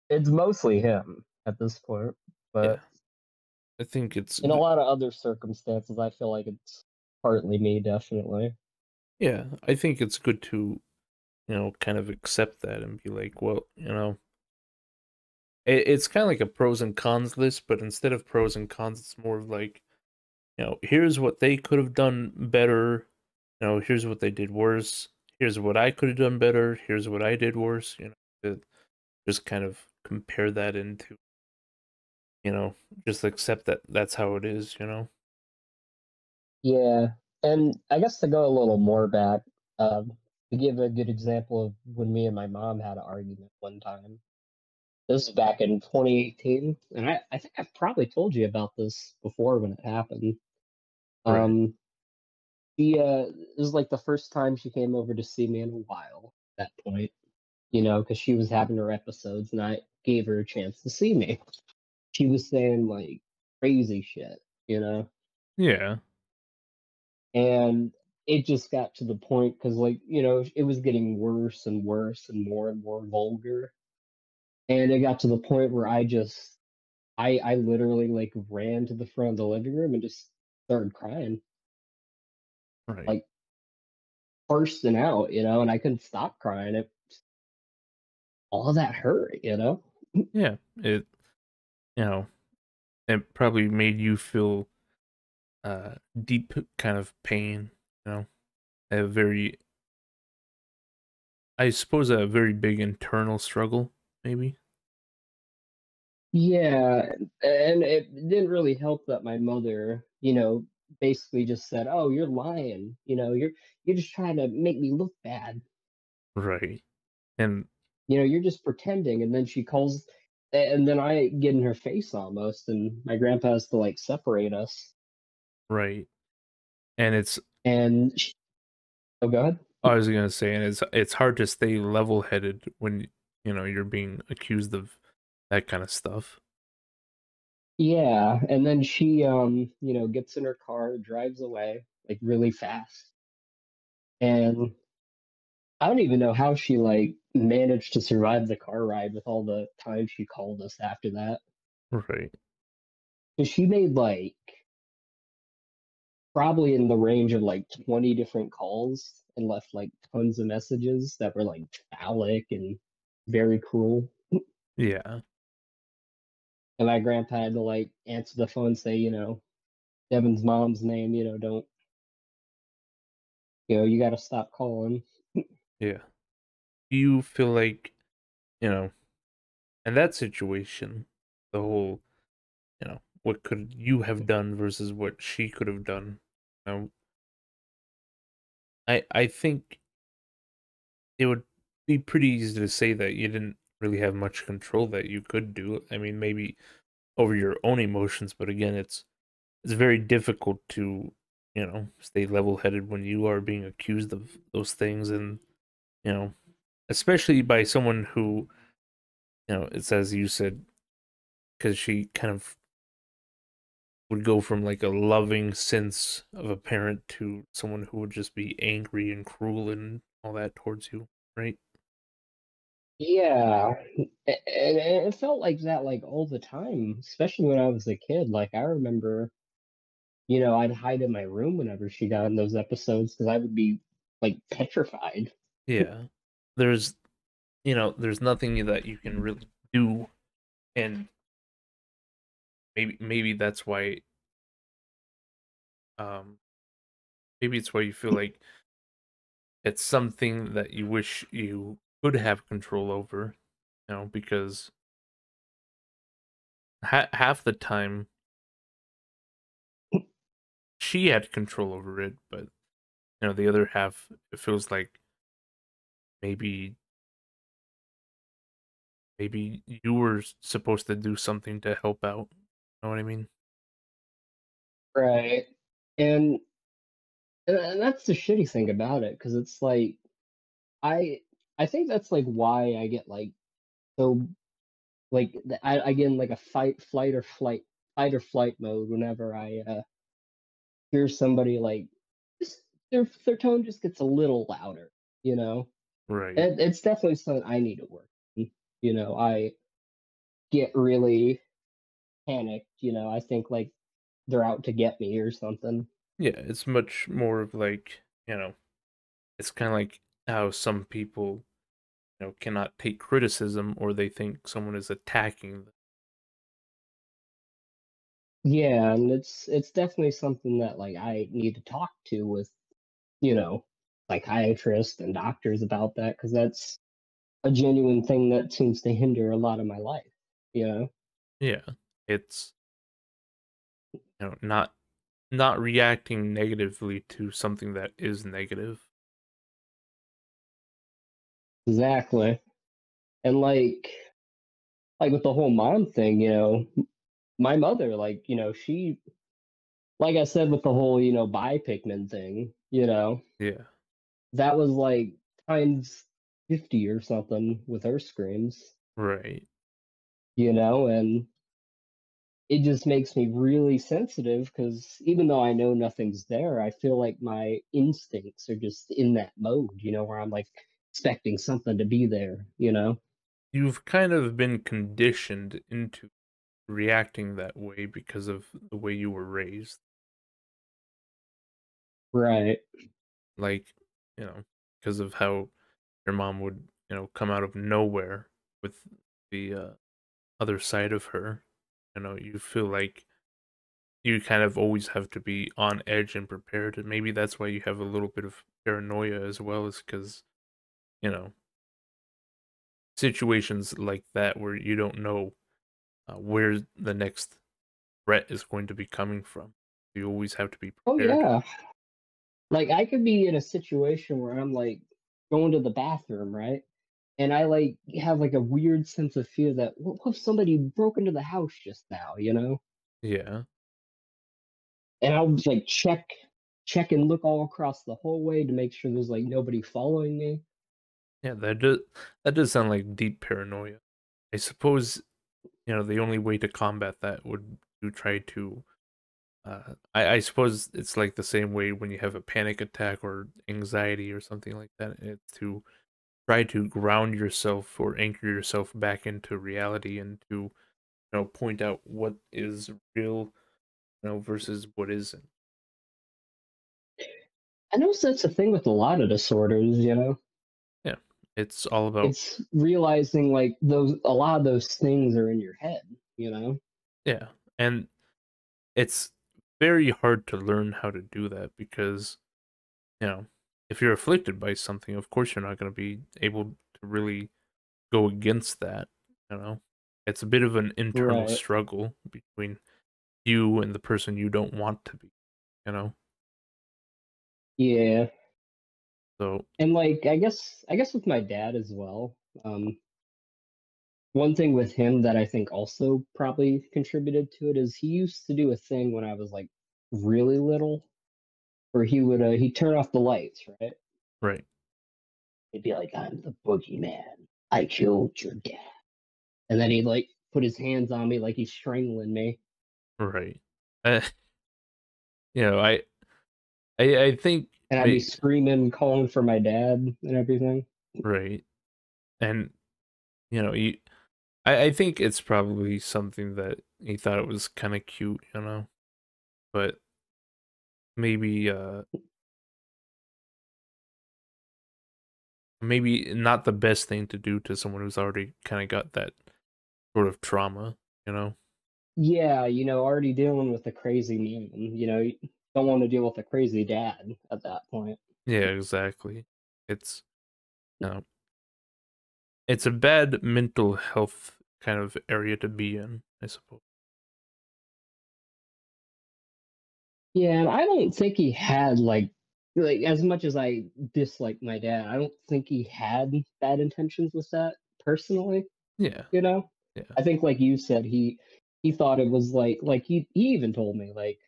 it's mostly him at this point, Yeah. but I think it's in a good. lot of other circumstances, I feel like it's partly me, definitely. Yeah, I think it's good to, kind of accept that and be like, well, it's kind of like a pros and cons list, but instead of pros and cons, it's more of like, here's what they could have done better. Here's what they did worse. Here's what I could have done better. Here's what I did worse. To just kind of compare that into, you know, just accept that that's how it is. Yeah, and I guess to go a little more back, to give a good example of when me and my mom had an argument one time. This is back in 2018, and I think I've probably told you about this before when it happened. Right. Um, it was like the first time she came over to see me in a while at that point, because she was having her episodes, and I gave her a chance to see me. She was saying like crazy shit, you know, Yeah. and it just got to the point because, like, it was getting worse and worse and more vulgar, and it got to the point where I literally like ran to the front of the living room and just started crying, Right. like bursting out, and I couldn't stop crying. All of that hurt, Yeah. You know, it probably made you feel deep kind of pain, a very, I suppose, a very big internal struggle, maybe. Yeah, and it didn't really help that my mother, basically just said, "Oh, you're lying. You're just trying to make me look bad. Right. And You're just pretending." And then she calls, and then I get in her face almost, and my grandpa has to like separate us. right. And And oh, go ahead. I was gonna say, and it's hard to stay level headed when you're being accused of that kind of stuff. Yeah, and then she, gets in her car, drives away like really fast, and I don't even know how she like managed to survive the car ride with all the time she called us after that. Right. 'Cause she made, like, probably in the range of, like, 20 different calls and left, like, tons of messages that were, like, phallic and very cruel. Yeah. And my grandpa had to, like, answer the phone and say, Devin's mom's name, don't, you gotta stop calling. Yeah. Do you feel like, you know, in that situation, the whole, what could you have done versus what she could have done? You I think it would be pretty easy to say that you didn't really have much control that you could do. I mean, maybe over your own emotions, but again, it's very difficult to, stay level-headed when you are being accused of those things and, you know, especially by someone who, it's as you said, because she kind of would go from like a loving sense of a parent to someone who would just be angry and cruel and all that towards you, right? Yeah, and it felt like that, like, all the time, especially when I was a kid. Like, I remember, I'd hide in my room whenever she got in those episodes because I would be, like, petrified. Yeah. There's, there's nothing that you can really do, and maybe that's why, um maybe it's why you feel like it's something that you wish you could have control over, because half the time she had control over it, but the other half, it feels like maybe you were supposed to do something to help out. Know what I mean? Right. And and that's the shitty thing about it, because it's like I I think that's, like, why I get, like, so, like, I get in, like, a fight or flight mode whenever I, hear somebody, like, just their tone just gets a little louder, you know? Right. And it's definitely something I need to work on. I get really panicked, I think, like, they're out to get me or something. Yeah, it's much more of like, it's kind of like how some people, cannot take criticism or they think someone is attacking them. Yeah, and it's definitely something that, like, I need to talk to with, you know, psychiatrists and doctors about that, because that's a genuine thing that seems to hinder a lot of my life, you know? Yeah. It's, not reacting negatively to something that is negative. Exactly. And, like with the whole mom thing, my mother, like, she, like I said, with the whole, bi Pikmin thing, Yeah. that was like times 50 or something with her screams, Right. and it just makes me really sensitive because even though I know nothing's there, I feel like my instincts are just in that mode, where I'm like expecting something to be there. You've kind of been conditioned into reacting that way because of the way you were raised. Right. Like, because of how your mom would, come out of nowhere with the other side of her. You feel like you kind of always have to be on edge and prepared. And maybe that's why you have a little bit of paranoia as well, is because, you know, situations like that where you don't know where the next threat is going to be coming from. You always have to be Oh prepared. yeah. Like I could be in a situation where I'm like going to the bathroom, right? And I like have like a weird sense of fear that what if somebody broke into the house just now? Yeah. And I'll just like check and look all across the hallway to make sure there's like nobody following me. Yeah, that does sound like deep paranoia. I suppose, the only way to combat that would to try to I suppose it's like the same way when you have a panic attack or anxiety or something like that. It's to try to ground yourself or anchor yourself back into reality and to point out what is real, versus what isn't. I know that's a thing with a lot of disorders, you know? Yeah, it's all about It's realizing like those a lot of those things are in your head, you know? yeah, and it's very hard to learn how to do that because you know if you're afflicted by something, of course you're not going to be able to really go against that. You know, it's a bit of an internal Right. struggle between you and the person you don't want to be. You know, Yeah. so And like I guess with my dad as well. One thing with him that I think also probably contributed to it is he used to do a thing when I was like really little where he'd turn off the lights, right? right, He'd be like, "I'm the boogeyman. I killed your dad." And then he'd like put his hands on me like he's strangling me. right. Uh, I think And I'd be screaming, calling for my dad and everything. right, and you I think it's probably something that he thought it was kind of cute, but maybe maybe not the best thing to do to someone who's already kind of got that sort of trauma, you know? Yeah, already dealing with a crazy man. You don't want to deal with a crazy dad at that point. Yeah, exactly. It's you know, it's a bad mental health kind of area to be in, I suppose. Yeah, and I don't think he had like as much as I dislike my dad, I don't think he had bad intentions with that personally, Yeah, you know? yeah, I think like you said, he thought it was like he even told me like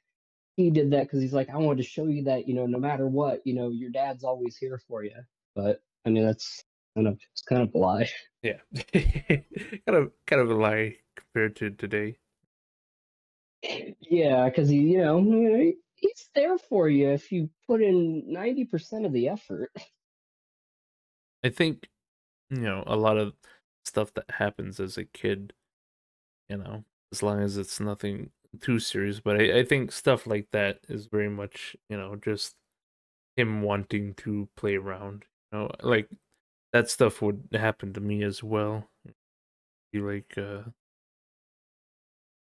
he did that because he's like, I wanted to show you that, no matter what, your dad's always here for you. But I mean that's it's kind of a lie. yeah. Kind of a lie compared to today. Yeah, because he's there for you if you put in 90% of the effort. I think, a lot of stuff that happens as a kid, as long as it's nothing too serious, but I think stuff like that is very much, just him wanting to play around. Like that stuff would happen to me as well. Be like,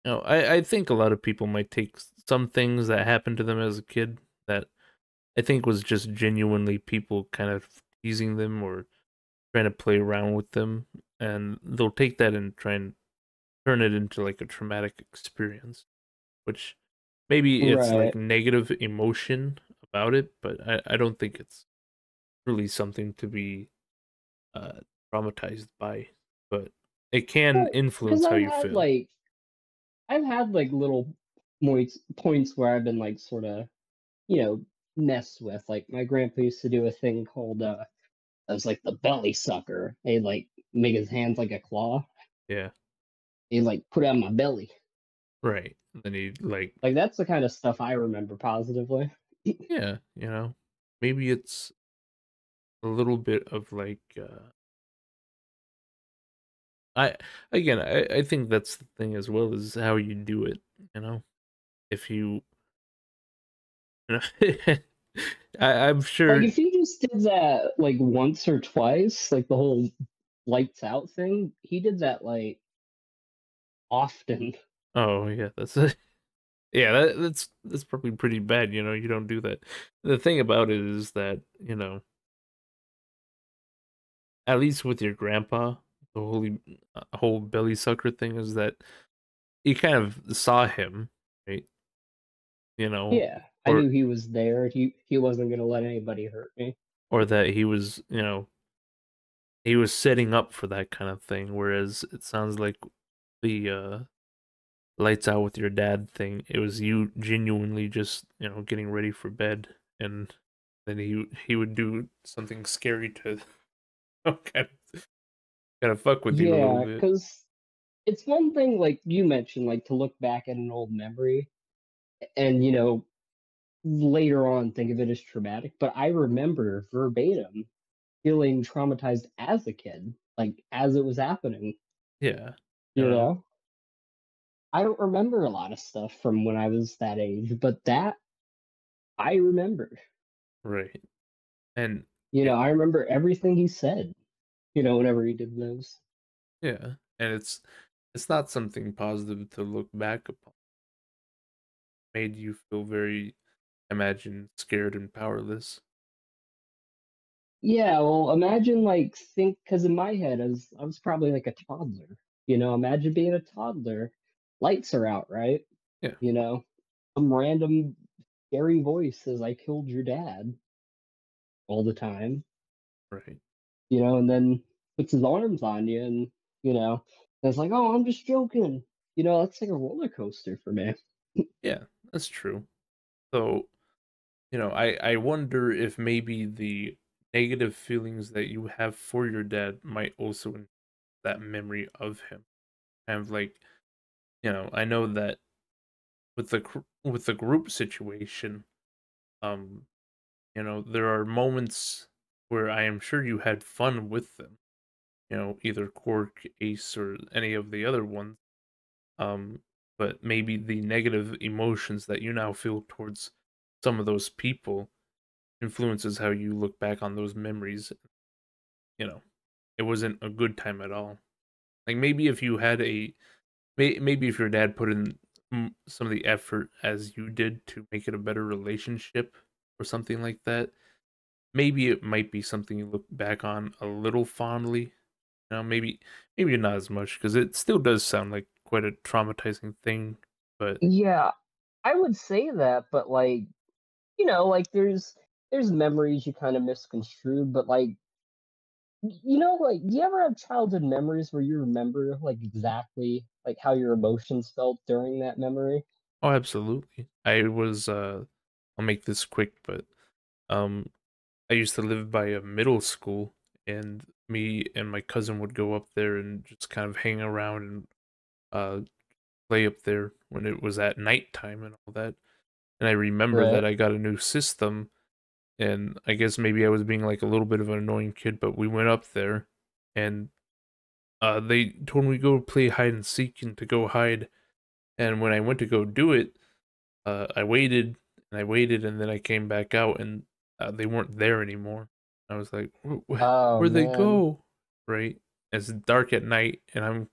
I think a lot of people might take some things that happened to them as a kid that I think was just genuinely people kind of teasing them or trying to play around with them, and they'll take that and try and turn it into like a traumatic experience, which maybe it's like Right. negative emotion about it, but I don't think it's really something to be uh, traumatized by, but it can Well, because influence how you feel. I've had like little points where I've been like sort of you know messed with. Like my grandpa used to do a thing called it was like the belly sucker. He'd like make his hands like a claw. Yeah, He'd like put it on my belly. right. Then you like, Like that's the kind of stuff I remember positively. yeah, maybe it's a little bit of like, I again, I think that's the thing as well is how you do it. You know, if you know, I'm Like sure. if he just did that like once or twice, like the whole lights out thing, he did that like often. Oh yeah, yeah. That's probably pretty bad. You don't do that. The thing about it is that at least with your grandpa, the whole belly sucker thing is that you kind of saw him, right? You know, Yeah, I or knew he was there. He wasn't gonna let anybody hurt me. or that he was setting up for that kind of thing. Whereas it sounds like the lights out with your dad thing, it was you genuinely just getting ready for bed, and then he would do something scary to kind of fuck with you a little Yeah, bit. because it's one thing like you mentioned, like to look back at an old memory and later on think of it as traumatic. But I remember verbatim feeling traumatized as a kid, like as it was happening. Yeah, you You know, know? I don't remember a lot of stuff from when I was that age, but that I remember. Right. And it, I remember everything he said, whenever he did those. yeah, and it's not something positive to look back upon. Made you feel very, imagine, scared and powerless. Yeah, well, imagine like think because in my head I was probably like a toddler. Imagine being a toddler. Lights are out, right? Yeah, You know, some random scary voice says I killed your dad all the time, right. and then puts his arms on you and you know, and it's like, oh, I'm just joking. That's like a roller coaster for me. Yeah, that's true. So, I wonder if maybe the negative feelings that you have for your dad might also that memory of him. Kind of like, I know that with with the group situation, um, there are moments where I am sure you had fun with them. Either Quark, Ace, or any of the other ones. Um, but maybe the negative emotions that you now feel towards some of those people influences how you look back on those memories. You know, it wasn't a good time at all. Like maybe if you had maybe if your dad put in some of the effort as you did to make it a better relationship or something like that, maybe it might be something you look back on a little fondly. Maybe not as much because it still does sound like quite a traumatizing thing. But Yeah, I would say that, but like, like there's memories you kind of misconstrued, but like like, do you ever have childhood memories where you remember, like, exactly, like, how your emotions felt during that memory? oh, absolutely, I'll make this quick, but um, I used to live by a middle school, and me and my cousin would go up there and just kind of hang around and uh play up there when it was at nighttime and all that. And I remember Right. that I got a new system, and I guess maybe I was being like a little bit of an annoying kid, but we went up there, and they told me to go play hide and seek and to go hide. And when I went to go do it, I waited and I waited, and then I came back out, and they weren't there anymore. I was like, Oh, Where'd they man. go?" Right? It's dark at night, and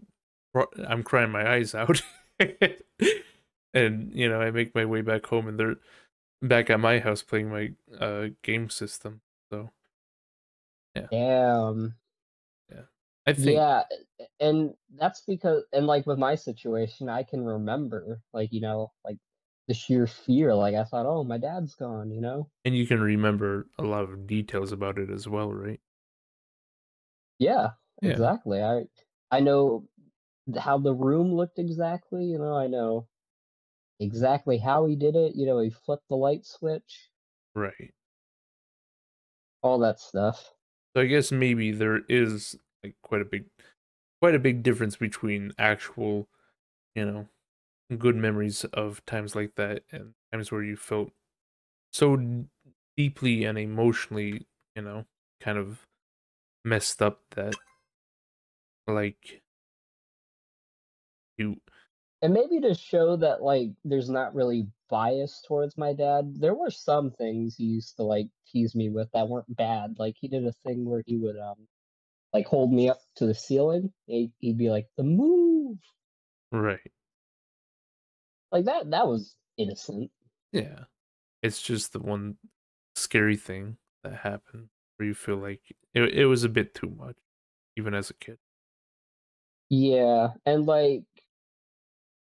I'm crying my eyes out. And I make my way back home, and they're back at my house playing my game system. So yeah, Damn. yeah. I think Yeah, and that's because and, like, with my situation, I can remember, like, like, the sheer fear, like, I thought, "Oh, my dad's gone," you know? and you can remember a lot of details about it as well, right? Yeah, Yeah, exactly, I know how the room looked exactly, I know exactly how he did it, he flipped the light switch, right. all that stuff. So I guess maybe there is like quite a big difference between actual, you know, good memories of times like that and times where you felt so deeply and emotionally, you know, kind of messed up that like you And maybe to show that, like, there's not really bias towards my dad, there were some things he used to, like, tease me with that weren't bad. Like, he did a thing where he would, like, hold me up to the ceiling. He'd be like, "The move!" right. Like, that was innocent. Yeah. It's just the one scary thing that happened where you feel like it was a bit too much even as a kid, Yeah, and, like,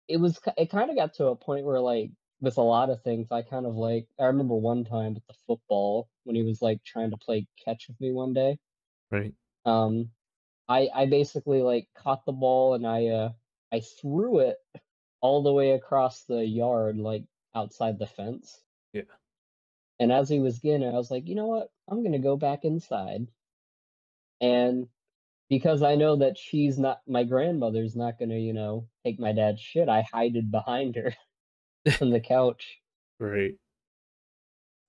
it kinda got to a point where, like, with a lot of things, I remember one time with the football when he was, like, trying to play catch with me one day. right? Um, I basically, like, caught the ball and I threw it all the way across the yard, like, outside the fence, Yeah. and as he was getting it, I was like, "You know what? I'm gonna go back inside," and because I know that my grandmother's not gonna, take my dad's shit, I hided behind her on the couch. Right.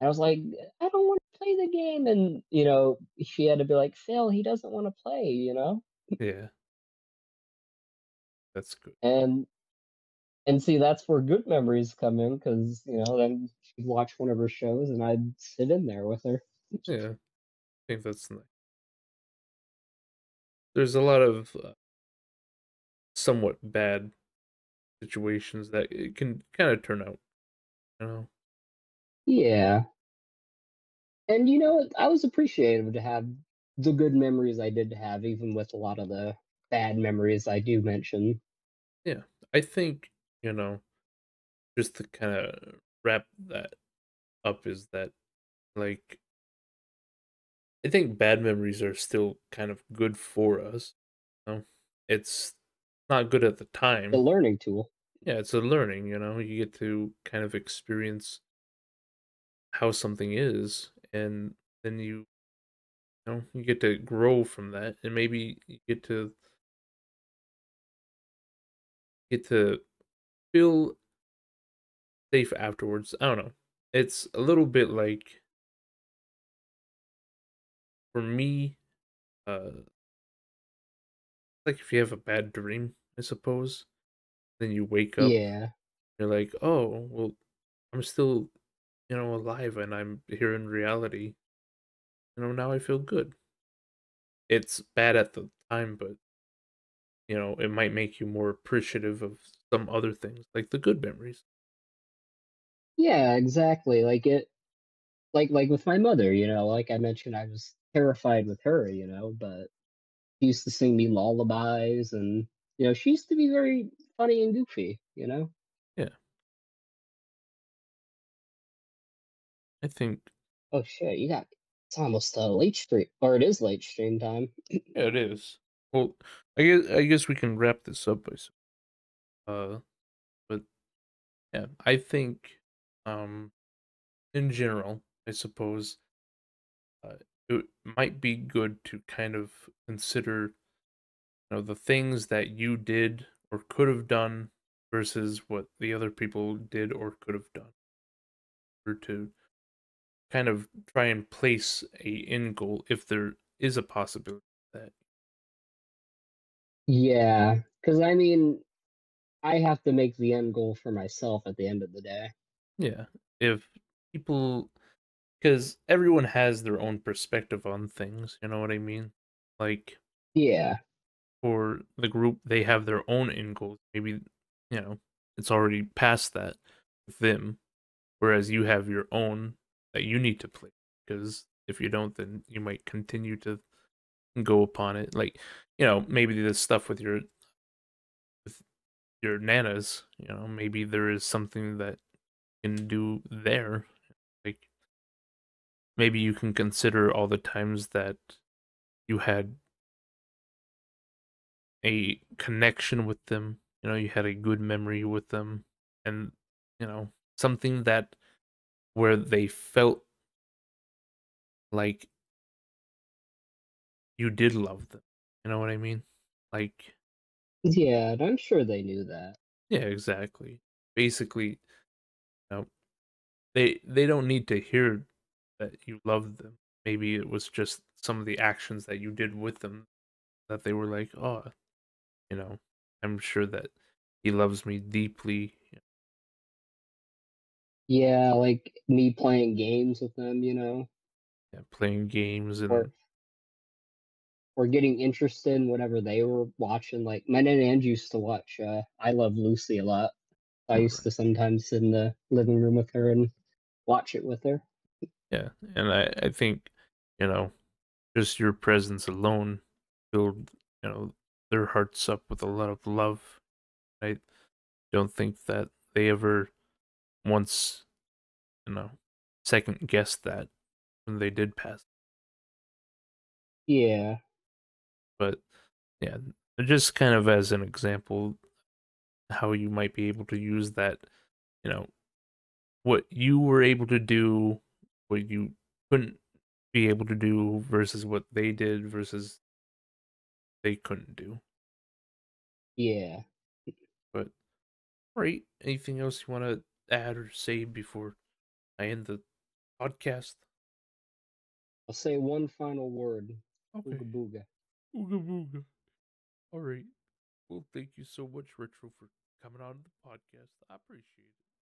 I was like, "I don't wanna play the game," and, she had to be like, "Phil, he doesn't wanna play," Yeah. That's good. and And see, that's where good memories come in, because then she'd watch one of her shows, and I'd sit in there with her. Yeah, I think that's nice. There's a lot of somewhat bad situations that it can kind of turn out, you know. Yeah, and I was appreciative to have the good memories I did have, even with a lot of the bad memories I do mention. Yeah, I think, you know, just to kind of wrap that up is that, like, I think bad memories are still kind of good for us. You know? It's not good at the The time. learning tool. Yeah, it's a learning, you get to kind of experience how something is, and then you get to grow from that, and maybe you get to feel safe afterwards. I don't know. It's a little bit like, for me, like if you have a bad dream, I suppose, then you wake up, Yeah. you're like, oh, well, I'm still, alive and I'm here in reality. Now I feel good. It's bad at the time, but it might make you more appreciative of some other things, like the good memories. Yeah, exactly. Like with my mother, like I mentioned, I was terrified with her, but she used to sing me lullabies, and she used to be very funny and goofy. Yeah, I think Oh shit, it's almost late stream, or it is late stream time. yeah, it is. Well, I guess we can wrap this up uh, but yeah, I think in general, I suppose uh, it might be good to kind of consider, the things that you did or could have done versus what the other people did or could have done, or to kind of try and place a end goal if there is a possibility that, Yeah, because I mean, I have to make the end goal for myself at the end of the day. yeah, if people, because everyone has their own perspective on things, you know what I mean? Like, Yeah, for the group, they have their own end goals. Maybe, it's already past that with them, whereas you have your own that you need to play. Because if you don't, then you might continue to go upon it. Like, maybe the stuff with your nanas, maybe there is something that you can do there. Like, maybe you can consider all the times that you had a connection with them, you had a good memory with them, and something that where they felt like you did love them. You know what I mean? Like, yeah, and I'm sure they knew that. yeah, exactly. Basically, know, they don't need to hear that you loved them. Maybe it was just some of the actions that you did with them that they were like, "Oh, you know, I'm sure that he loves me deeply." Yeah, like me playing games with them, Yeah, playing games or and or getting interested in whatever they were watching. Like my Nana Angie used to watch I Love Lucy a lot. I used to sometimes sit in the living room with her and watch it with her. yeah, and I think, you know, just your presence alone filled, their hearts up with a lot of love. I don't think that they ever once, you know, second guessed that when they did pass. Yeah. But yeah, just kind of as an example, how you might be able to use that, you know, what you were able to do, what you couldn't be able to do versus what they did versus they couldn't do. Yeah. But right, anything else you want to add or say before I end the podcast? I'll say one final word. Okay. Ooga booga. Ooga booga. All right. Well, thank you so much, Retro, for coming on the podcast. I appreciate it.